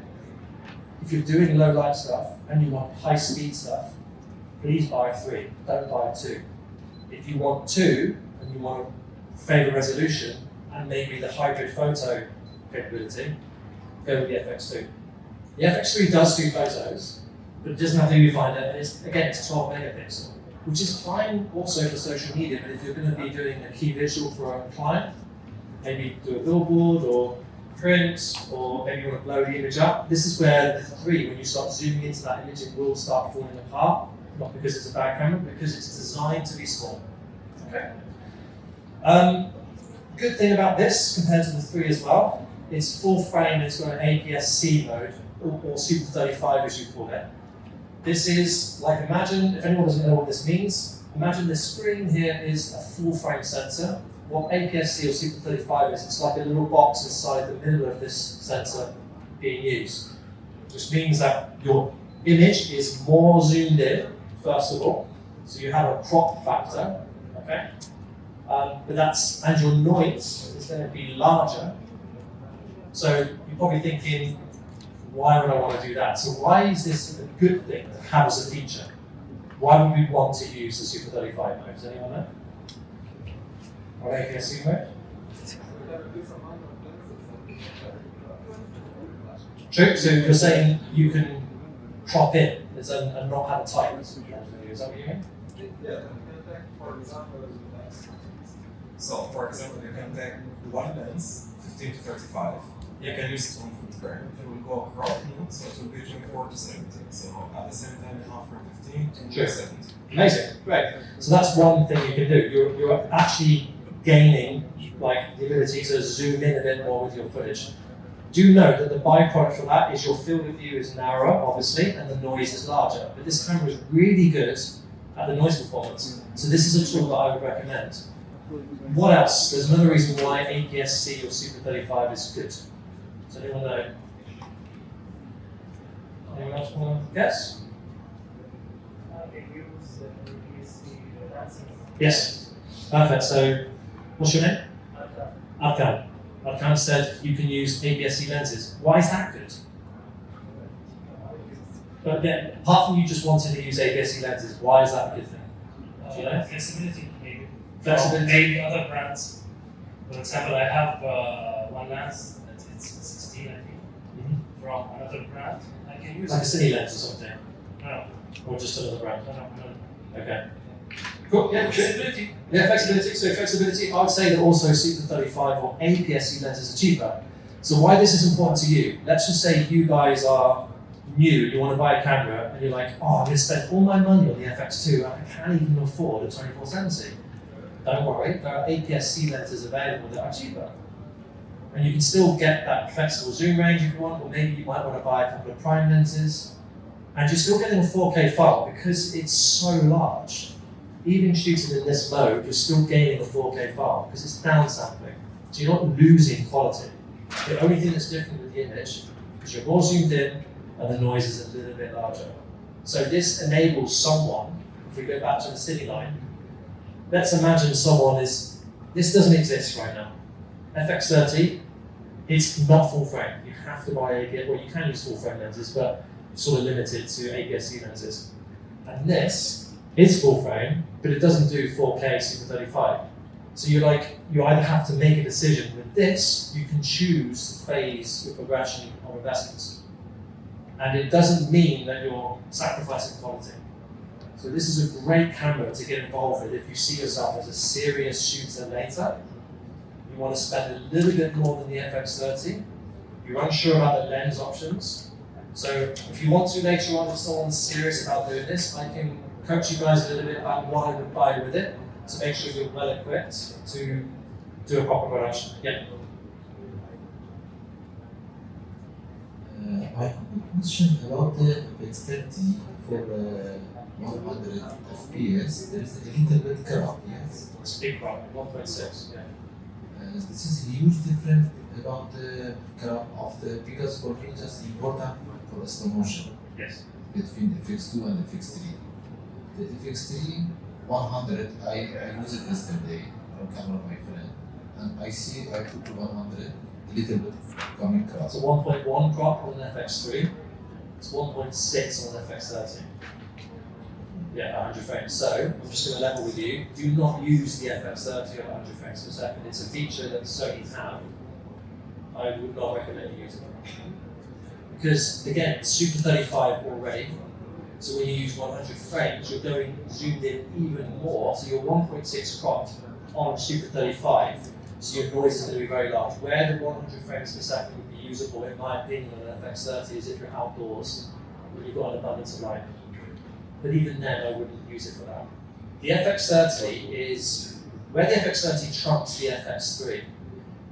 If you're doing low light stuff and you want high speed stuff, please buy a 3, don't buy a 2. If you want 2 and you want to favour resolution and maybe the hybrid photo capability, go with the FX2. The FX3 does do photos, but it doesn't have the viewfinder, and it's 12 megapixel, which is fine also for social media, but if you're going to be doing a key visual for a client, maybe do a billboard or print, or maybe you want to blow the image up, this is where the 3, when you start zooming into that image, it will start falling apart, not because it's a bad camera, but because it's designed to be small. Okay. Good thing about this, compared to the 3 as well, it's full frame, it's got an APS-C mode, or Super 35 as you call it. This is like, imagine, if anyone doesn't know what this means, imagine this screen here is a full frame sensor. What APS-C or Super 35 is, it's like a little box inside the middle of this sensor being used. Which means that your image is more zoomed in, first of all, so you have a crop factor, okay? And your noise is going to be larger. So you're probably thinking, why would I want to do that? So why is this a good thing to have as a feature? Why would we want to use the Super 35 mode? Does anyone know? Or APS-C mode? True, so you're saying you can crop in and not have a tight. Is that what you mean? Yeah, for example, so for example, you can take one lens, 15 to 35. You can use it on full frame. If you will go crop mode, so it will be 24 to 70. So at the same time, you have from 15 to 70. Amazing, great. So that's one thing you can do. You're actually gaining like the ability to zoom in a bit more with your footage. Do note that the byproduct for that is your field of view is narrower, obviously, and the noise is larger. But this camera is really good at the noise performance. So this is a tool that I would recommend. What else? There's another reason why APS-C or Super 35 is good. Does anyone know? Anyone else want to guess? They use APS-C lenses. Yes. Perfect. So, what's your name? Arkan. Arkan said you can use APS-C lenses. Why is that good? But again, apart from you just wanting to use APS-C lenses, why is that a good thing? Do you know? Flexibility, maybe. Flexibility. Maybe other brands. For example, I have one lens, it's 16, I think, from another brand. I can use Like a it. Cine lens or something? No, Or just another brand? no. Okay. Cool. Yeah, Flexibility. Yeah, flexibility. So flexibility, I would say that also Super 35 or APS-C lenses are cheaper. So why this is important to you? Let's just say you guys are new, you want to buy a camera, and you're like, oh, I'm going to spend all my money on the FX2, and I can't even afford a 2470. Don't worry, there are APS-C lenses available that are cheaper. And you can still get that flexible zoom range if you want, or maybe you might want to buy a couple of prime lenses. And you're still getting a 4K file because it's so large. Even shooting in this mode, you're still gaining a 4K file because it's downsampling. So you're not losing quality. The only thing that's different with the image is you're more zoomed in and the noise is a little bit larger. So this enables someone, if we go back to the city line, let's imagine someone is, this doesn't exist right now. FX30, it's not full frame. You have to buy APS, well you can use full frame lenses, but it's sort of limited to APS-C lenses. And this is full frame, but it doesn't do 4K Super 35. So you either have to make a decision. With this, you can choose to phase your progression of investments. And it doesn't mean that you're sacrificing quality. So this is a great camera to get involved with if you see yourself as a serious shooter later. You want to spend a little bit more than the FX30. You're unsure about the lens options. So if you want to later on, if someone's serious about doing this, I can coach you guys a little bit about what I would buy with it to make sure you're well equipped to do a proper production. Yeah. I have a question about the FX30 for 100 FPS, there is a little bit crop, yes. It's a big crop, 1.6, yeah. This is huge difference about the crop of the, because for me just important for the slow motion Yes. between FX2 and FX3. The FX3 100, I used it yesterday on camera of my friend, and I see I put to 100 a little bit coming cross. It's a 1.1 crop on an FX3. It's 1.6 on an FX30. Yeah, 100 frames. So I'm just going to level with you. Do not use the FX30 at 100 frames per second. It's a feature that Sony have. I would not recommend you using it. Because again, it's Super 35 already. So when you use 100 frames, you're going zoomed in even more. So you're 1.6 cropped on Super 35. So your noise is going to be very large. Where the 100 frames per second would be usable, in my opinion, on an FX30 is if you're outdoors when you've got an abundance of light. But even then, I wouldn't use it for that. The FX30 is, where the FX30 trumps the FX3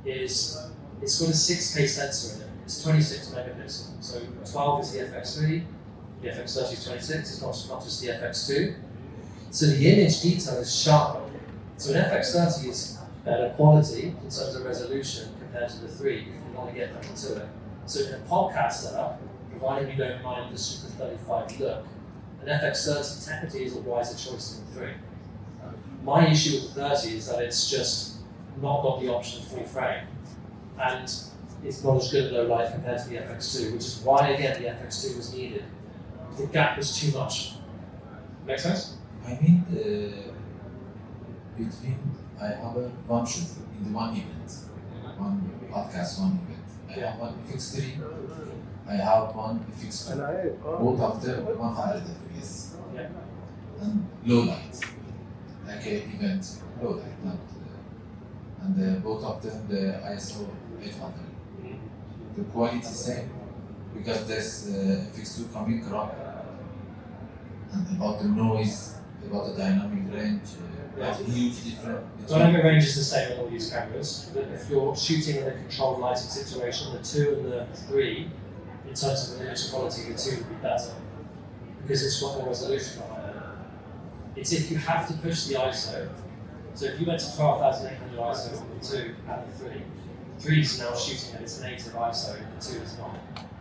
is, it's got a 6K sensor in it. It's 26 megapixel. So 12 is the FX3, the FX30 is 26, it's not just the FX2. So the image detail is sharper. So an FX30 is better quality in terms of resolution compared to the 3 if you want to get into it. So in a podcast setup, provided you don't mind the Super 35 look, an FX30 technically is a wiser choice than the 3. My issue with the 30 is that it's just not got the option of full frame, and it's not as good at low light compared to the FX2, which is why again the FX2 was needed. The gap was too much. Make sense? I mean, between, I have a one shoot in the one event, one podcast, one event. I have one FX3, I have one FX2, both of them 100 FPS. Yeah. And low light, like an event, low light, not, and both of them the ISO 800. The quality same, because there's FX2 coming crop, and about the noise, about the dynamic range, huge difference. Dynamic range is the same on all these cameras. But if you're shooting in a controlled lighting situation, the 2 and the 3, in terms of the image quality, the 2 would be better because it's got more resolution behind it. It's if you have to push the ISO. So if you went to 12,800 ISO on the 2 and the 3, 3 is now shooting at its native ISO, the 2 is not.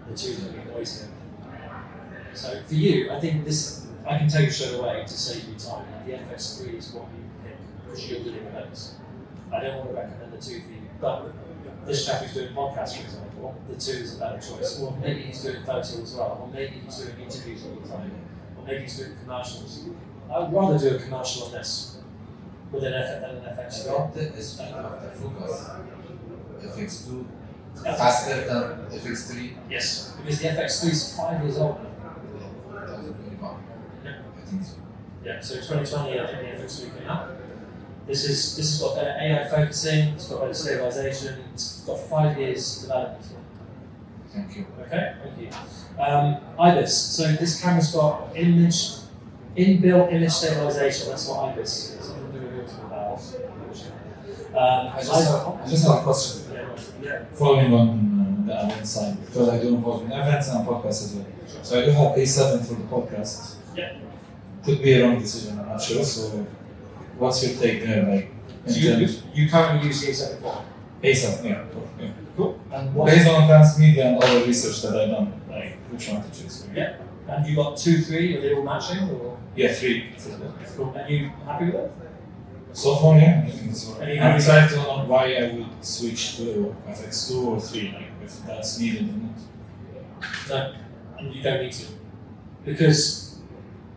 The 2 is going to be noisier. So for you, I think this, I can tell you straight away to save you time. The FX3 is what you pick because you're good at events. I don't want to recommend the 2 for you, but this chap who's doing podcasts, for example, the 2 is a better choice. Or maybe he's doing photo as well, or maybe he's doing interviews all the time, or maybe he's doing commercials. I would rather do a commercial on this with an FX3. About the speed of the focus, FX2 faster than FX3. Yes, because the FX3 is 5 years old now. Yeah, I think so. Yeah, so 2020, I think the FX3 came out. This has got better AI focusing, it's got better stabilisation, it's got 5 years development. Thank you. Okay, thank you. IBIS, so this camera's got inbuilt image stabilisation, that's what IBIS is. I'm going to do a real talk about I just have a question. Yeah. Following on the event side, because I do involve in events and podcasts as well. So I do have A7 for the podcast. Yeah. Could be a wrong decision, I'm not sure. So what's your take there? Like, So you currently use the A7 for? A7, yeah. Cool. And Based on advanced media and all the research that I've done, like which one to choose? Yeah. And you got 2, 3, are they all matching? Or? Yeah, 3. Cool. And you happy with it? So far, yeah, I think it's Any I'm excited on why I would switch to FX2 or 3, like if that's needed or not. No, and you don't need to. Because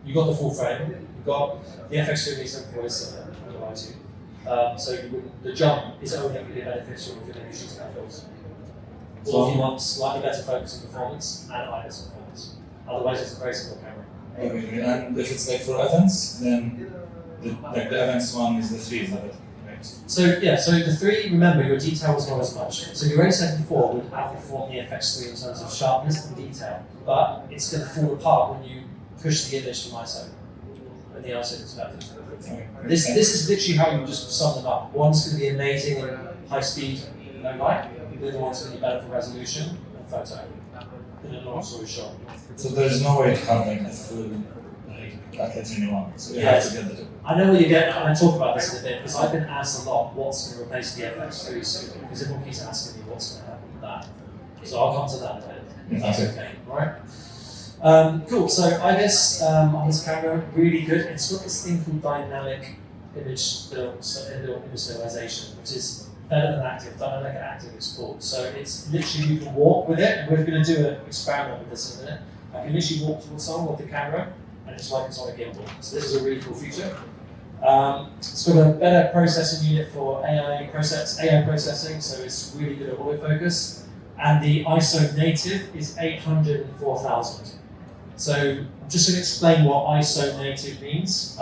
you got the full frame, you've got the FX2 needs some voice, I don't lie to you. So you wouldn't, the jump is only going to be beneficial if you're going to be shooting outdoors. Or if you want slightly better focus and performance and IBIS performance. Otherwise, it's a very simple camera. Okay, and if it's like for events, then the events one is the 3, is that it? Right? So yeah, so the 3, remember your detail was not as much. So your A74 would outperform the FX3 in terms of sharpness and detail, but it's going to fall apart when you push the image from ISO, when the ISO perspective. Okay. This is literally how you just sum them up. One's going to be amazing in high speed, low light. The other one's going to be better for resolution and photo. In a long story short. So there's no way to have like the full like that lets me know. So you Yeah. have to get the I know what you get, and I talk about this in a bit, because I've been asked a lot what's going to replace the FX3 soon, because everyone keeps asking me what's going to happen with that. So I'll come to that in a bit, if that's okay, alright? Cool, so I guess on this camera, really good. It's got this thing called dynamic image stabilisation, which is better than active. Dynamic active it's called. So it's literally you can walk with it, and we're going to do an experiment with this in a minute. I can literally walk towards someone with the camera, and it's like it's on a gimbal. So this is a really cool feature. It's got a better processing unit for AI processing, so it's really good at autofocus. And the ISO native is 804,000. So I'm just going to explain what ISO native means.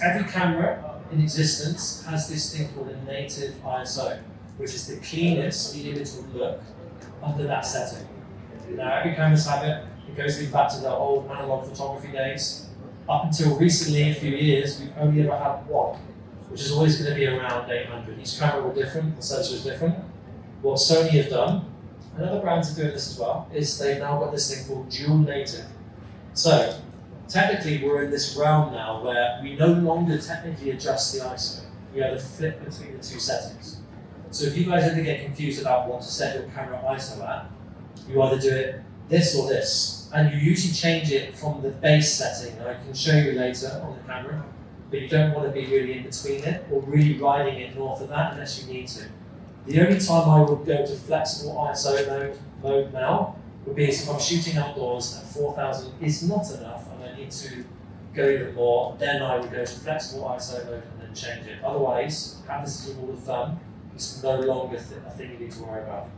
Every camera in existence has this thing called a native ISO, which is the cleanest the image will look under that setting. Now every cameras have it. It goes back to the old analog photography days. Up until recently, a few years, we've only ever had one, which is always going to be around 800. Each camera will be different, the sensor is different. What Sony have done, and other brands are doing this as well, is they've now got this thing called dual native. So technically we're in this realm now where we no longer technically adjust the ISO. We either flip between the two settings. So if you guys ever get confused about what to set your camera ISO at, you either do it this or this. And you usually change it from the base setting. I can show you later on the camera, but you don't want to be really in between it or really riding it north of that unless you need to. The only time I would go to flexible ISO mode now would be if I'm shooting outdoors and 4,000 is not enough and I need to go even more, then I would go to flexible ISO mode and then change it. Otherwise, have this as a rule of thumb, it's no longer a thing you need to worry about.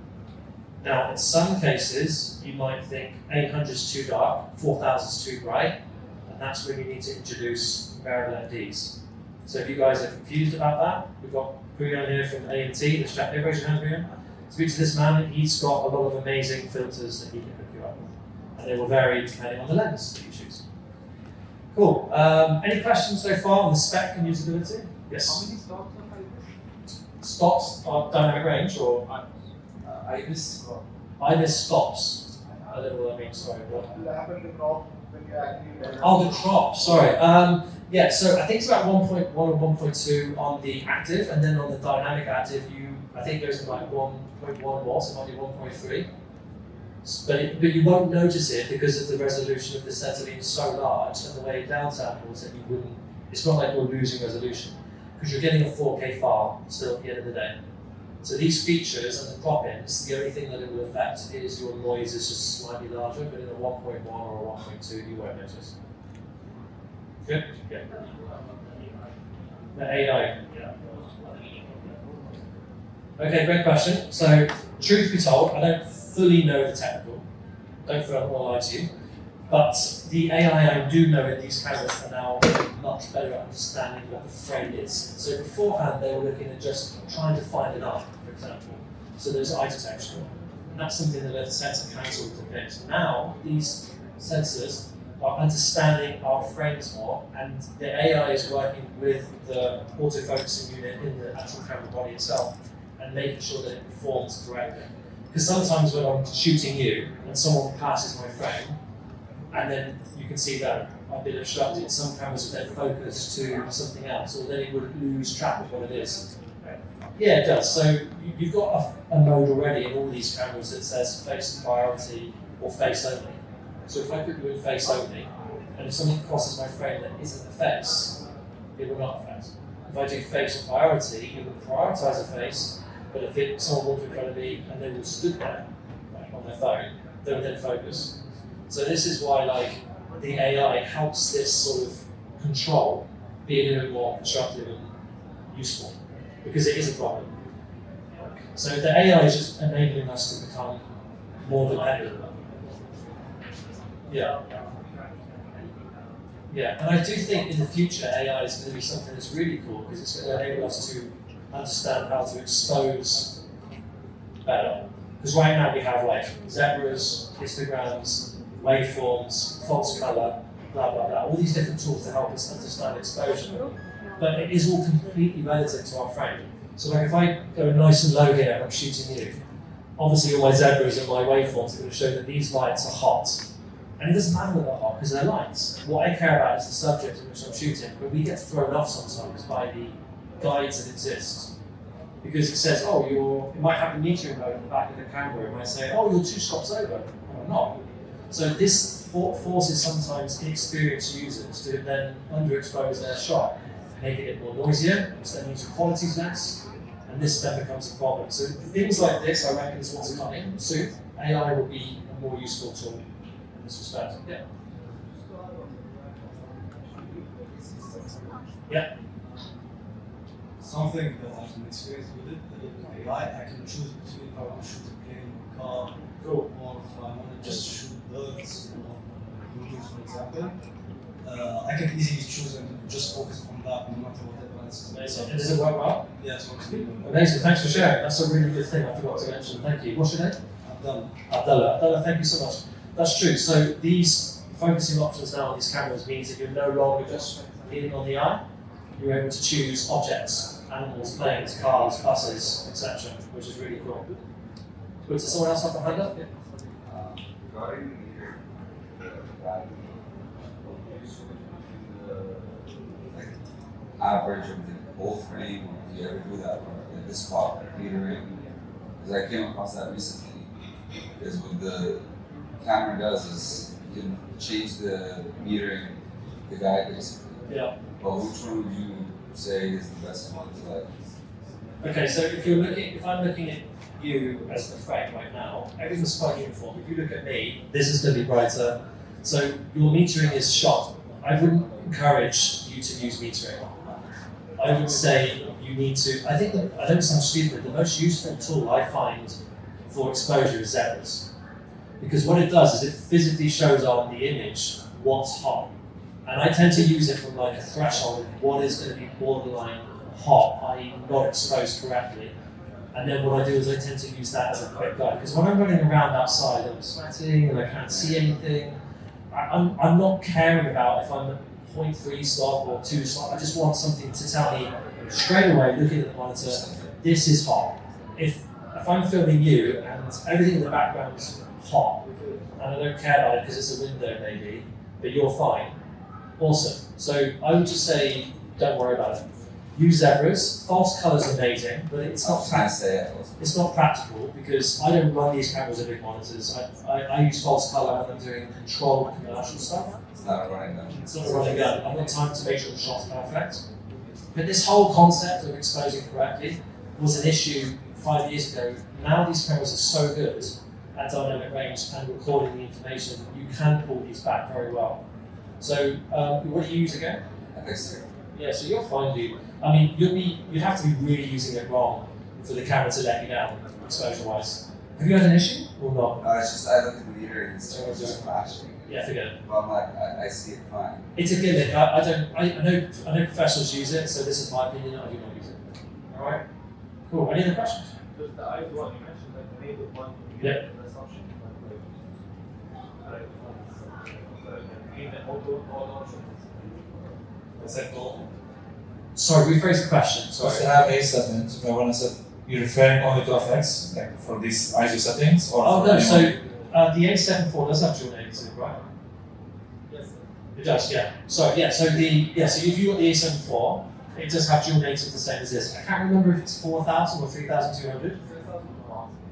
Now, in some cases, you might think 800 is too dark, 4000 is too bright, and that's when you need to introduce variable NDs. So if you guys are confused about that, we've got Brian here from A&T, the chap here, raise your hand, Brian. Speak to this man, he's got a lot of amazing filters that he can hook you up with. And they will vary depending on the lens that you choose. Cool. Any questions so far on the spec and usability? Yes? How many stops are Stops are dynamic range, or? IBIS stops. I don't know what that means, sorry. Oh, the crop, sorry. Yeah, so I think it's about 1.1 or 1.2 on the active, and then on the dynamic active, I think it goes to like 1.1 more, so it might be 1.3. But you won't notice it because of the resolution of the sensor being so large and the way it down samples that you wouldn't. It's not like you're losing resolution because you're getting a 4K file still at the end of the day. So these features and the drop-ins, the only thing that it will affect is your noise is just slightly larger, but in a 1.1 or a 1.2 you won't notice. Good? Yeah. The AI. Okay, great question. So, truth be told, I don't fully know the technical. Don't feel I'm going to lie to you. But the AI I do know in these cameras are now much better at understanding what the frame is. So beforehand they were looking at just trying to find an eye, for example. So there's eye detection. And that's something that a sensor can sort of depict. Now these sensors are understanding our frames more, and the AI is working with the autofocusing unit in the actual camera body itself and making sure that it performs correctly. Because sometimes when I'm shooting you and someone passes my frame, and then you can see that I've been obstructed, some cameras would then focus to something else, or then it would lose track of what it is. Yeah, it does. So you've got a mode already in all these cameras that says face priority or face only. So if I put you in face only, and if something crosses my frame that isn't a face, it will not affect. If I do face priority, it will prioritize a face, but if someone walked in front of me and they were stood there like on their phone, they would then focus. So this is why the AI helps this sort of control be a little bit more constructive and useful, because it is a problem. So the AI is just enabling us to become more dependent. Yeah. Yeah, and I do think in the future AI is going to be something that's really cool because it's going to enable us to understand how to expose better. Because right now we have like zebras, histograms, waveforms, false color, blah blah blah, all these different tools to help us understand exposure. But it is all completely relative to our frame. So like if I go nice and low here and I'm shooting you, obviously all my zebras and my waveforms are going to show that these lights are hot. And it doesn't matter that they're hot because they're lights. What I care about is the subject in which I'm shooting, but we get thrown off sometimes by the guides that exist. Because it says, oh, it might have a metering mode in the back of the camera. It might say, oh, you're 2 stops over. No, I'm not. So this forces sometimes inexperienced users to then underexpose their shot, making it more noisier, which then means your quality's less, and this then becomes a problem. So things like this, I reckon, is what's coming soon. AI will be a more useful tool in this respect. Yeah. Yeah. Something that I've been experienced with it, with AI, I can choose between if I want to shoot a plane or a car, or if I want to just shoot birds or humans, for example. I can easily choose and just focus on that no matter what else. Amazing. And does it work well? Yeah, it works really well. Amazing. Thanks for sharing. That's a really good thing I forgot to mention. Thank you. What's your name? Abdullah. Abdullah, thank you so much. That's true. So these focusing options now on these cameras means that you're no longer just leaning on the eye. You're able to choose objects, animals, planes, cars, buses, etc., which is really cool. Does someone else have a hand up? Regarding the average of the whole frame, or do you ever do that, or like this part metering? Because I came across that recently. Because what the camera does is you can change the metering, the guide basically. Yeah. But which one would you say is the best one to like? Okay, so if I'm looking at you as the frame right now, everything's quite uniform. If you look at me, this is going to be brighter. So your metering is shot. I wouldn't encourage you to use metering. I would say you need to, I think that, I don't sound stupid, the most useful tool I find for exposure is zebras. Because what it does is it physically shows on the image what's hot. And I tend to use it from like a threshold of what is going to be borderline hot, i.e. not exposed correctly. And then what I do is I tend to use that as a quick guide. Because when I'm running around outside, I'm sweating and I can't see anything. I'm not caring about if I'm at 0.3 stop or 2 stop. I just want something to tell me straight away, looking at the monitor, this is hot. If I'm filming you and everything in the background is hot, and I don't care about it because it's a window maybe, but you're fine, awesome. So I would just say, don't worry about it. Use zebras. False color is amazing, but it's not it's not practical because I don't run these cameras at big monitors. I use false color when I'm doing controlled commercial stuff. It's not a running gun. It's not a running gun. I've got time to make sure the shot's perfect. But this whole concept of exposing correctly was an issue 5 years ago. Now these cameras are so good at dynamic range and recording the information, you can pull these back very well. So what do you use again? FX2. Yeah, so you're fine, dude. I mean, you'd have to be really using it wrong for the camera to let you down, exposure-wise. Have you had an issue or not? No, it's just I look at the meter and it's just flashing. Yeah, forget it. But I'm like, I see it fine. It's a gimmick. I know professionals use it, so this is my opinion. I do not use it. All right. Cool. Any other questions? Does the eyes one you mentioned like the native one? Yep. The assumption all options. Is that goal? Sorry, rephrase the question. So if you have a setting, so if I want to set, you're referring only to FX, like for these ISO settings, or? Oh for no, any so one? the A74 does have dual negative, right? Yes, sir. It does, yeah. So if you got the A74, it does have dual negative the same as this. I can't remember if it's 4,000 or 3,200.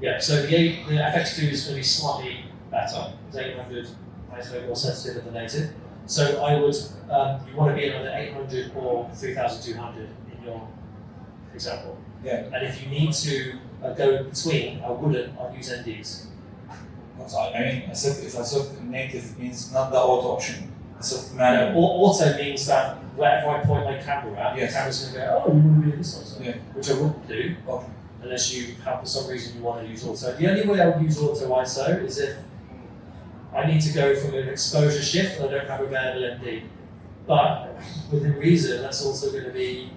Yeah, so the FX2 is going to be slightly better. It's 800 ISO more sensitive than the native. So I would, you want to be at either 800 or 3,200 in your example. Yeah. And if you need to go in between, I wouldn't. I'd use NDs. So I mean, I said if I set native, it means not the auto option. It's a manual. Auto means that wherever I point my camera at, Yes. the camera's going to go, oh, you want to be this one, Yeah. which I wouldn't do. Okay. Unless you have, for some reason, you want to use auto. The only way I would use auto ISO is if I need to go from an exposure shift and I don't have a available ND. But within reason, that's also going to be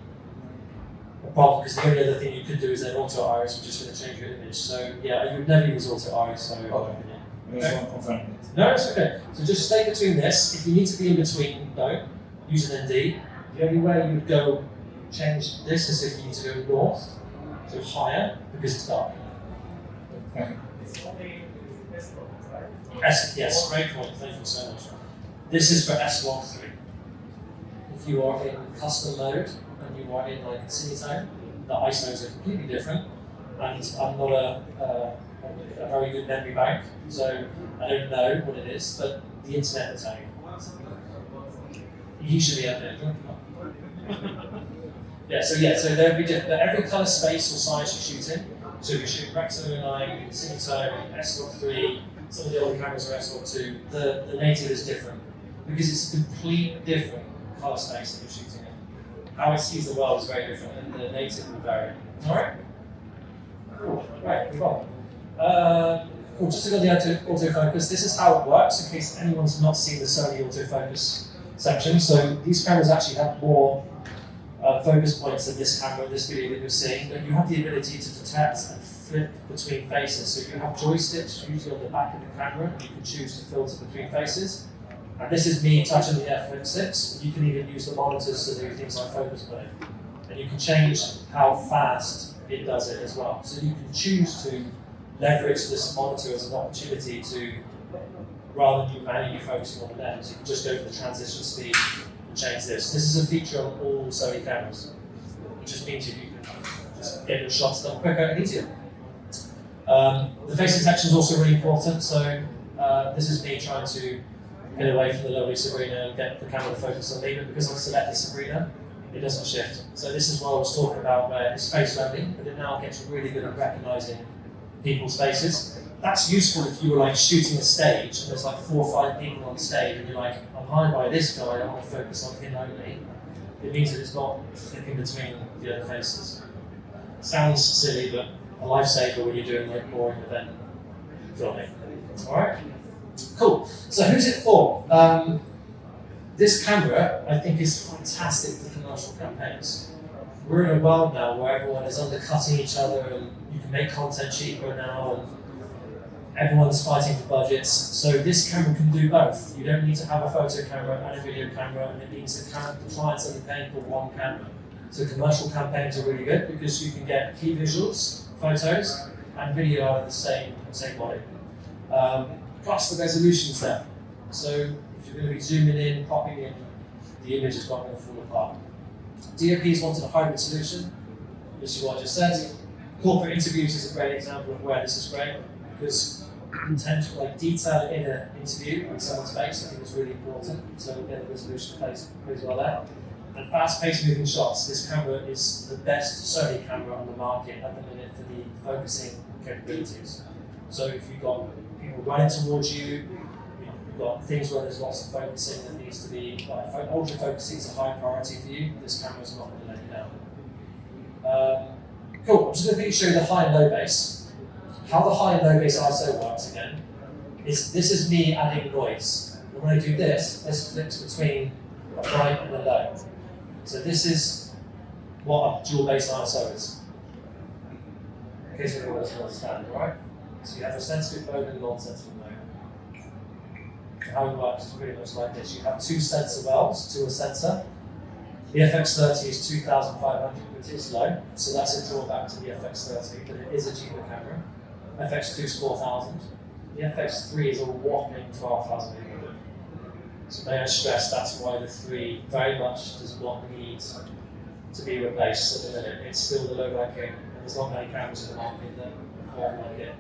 a problem because the only other thing you could do is then auto iris, which is going to change your image. So yeah, you would never use auto iris. Okay. I just want to confirm it. No, it's okay. So just stay between this. If you need to be in between, don't. Use an ND. The only way you would go change this is if you need to go north, so higher, because it's dark. Okay. It's only Yes, great point. Thank you so much. This is for S-Log 3. If you are in custom mode and you are in like S-Cinetone, the ISOs are completely different, and I'm not a very good memory bank, so I don't know what it is, but the internet will tell you. Usually up there. So there'll be different. Every color space or size you shoot in. So if you shoot Rec 9, S-Cinetone, S-Log 3, some of the older cameras are S-Log 2, the native is different because it's a complete different color space that you're shooting in. How it sees the world is very different, and the native will vary. All right. Cool. Right. Move on. Cool. Just to go to the autofocus. This is how it works. In case anyone's not seen the Sony autofocus section. So these cameras actually have more focus points than this camera in this video that you're seeing, but you have the ability to detect and flip between faces. So you have joysticks usually on the back of the camera, and you can choose to filter between faces. And this is me touching the FX6. You can even use the monitors to do things like focus mode. And you can change how fast it does it as well. So you can choose to leverage this monitor as an opportunity to, rather than you manually focusing on the lens, you can just go for the transition speed and change this. This is a feature on all Sony cameras. It just means you can just get your shots done quicker and easier. The face detection is also really important. So this is me trying to get away from the lovely Sabrina and get the camera to focus on me, but because I've selected Sabrina, it doesn't shift. So this is what I was talking about where it's face only, but it now gets really good at recognizing people's faces. That's useful if you were like shooting a stage and there's like 4 or 5 people on stage and you're like, I'm hired by this guy, I want to focus on him only. It means that it's not flicking between the other faces. Sounds silly, but a lifesaver when you're doing like boring event filming. Alright? Cool. So who's it for? This camera, I think, is fantastic for commercial campaigns. We're in a world now where everyone is undercutting each other and you can make content cheaper now and everyone's fighting for budgets. So this camera can do both. You don't need to have a photo camera and a video camera, and it means that the client's only paying for one camera. So commercial campaigns are really good because you can get key visuals, photos, and video out of the same body. Plus the resolution's there. So if you're going to be zooming in, popping in, the image is not going to fall apart. DOPs wanted a hybrid solution, which is what I just said. Corporate interviews is a great example of where this is great, because detail in an interview with someone's face, I think is really important. So again, the resolution plays well there. And fast-paced moving shots. This camera is the best Sony camera on the market at the minute for the focusing capabilities. So if you've got people running towards you, you've got things where there's lots of focusing that needs to be, like ultra focusing is a high priority for you, this camera's not going to let you down. Cool, I'm just going to show you the high and low base. How the high and low base ISO works again is this is me adding noise. And when I do this flips between a bright and a low. So this is what a dual base ISO is. In case anyone doesn't understand, alright? So you have a sensitive mode and a non-sensitive mode. How it works is pretty much like this. You have 2 sensor wells to a sensor. The FX30 is 2,500, which is low, so that's a drawback to the FX30, but it is a cheaper camera. FX2 is 4,000. The FX3 is a whopping 12,800. So may I stress that's why the 3 very much does not need to be replaced at the minute. It's still the low ranking, and there's not many cameras in the market that perform like it,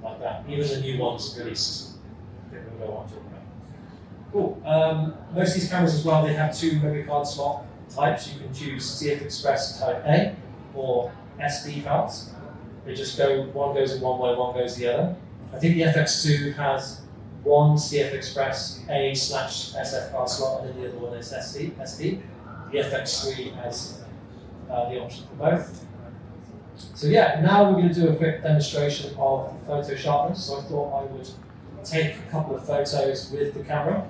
like that. Even the new ones released, people know what I'm talking about. Cool. Most of these cameras as well, they have 2 memory card slot types. You can choose CF Express Type A or SD cards. They just go, one goes in one way, one goes the other. I think the FX2 has one CF Express A/SF card slot, and then the other one is SD. The FX3 has the option for both. So yeah, now we're going to do a quick demonstration of photo sharpness. So I thought I would take a couple of photos with the camera,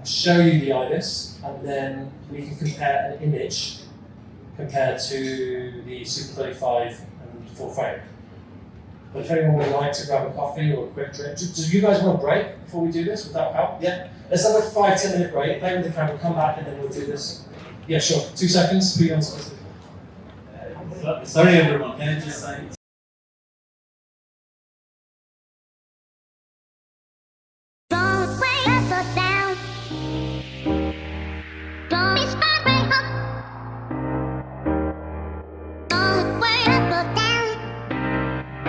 show you the IBIS, and then we can compare an image compared to the Super 35 and full frame. But if anyone would like to grab a coffee or a quick drink, do you guys want a break before we do this? Would that help? Yeah? Let's have a 5-10 minute break, play with the camera, come back, and then we'll do this. Yeah, sure. 2 seconds. Who you want to Sorry everyone, can I just sign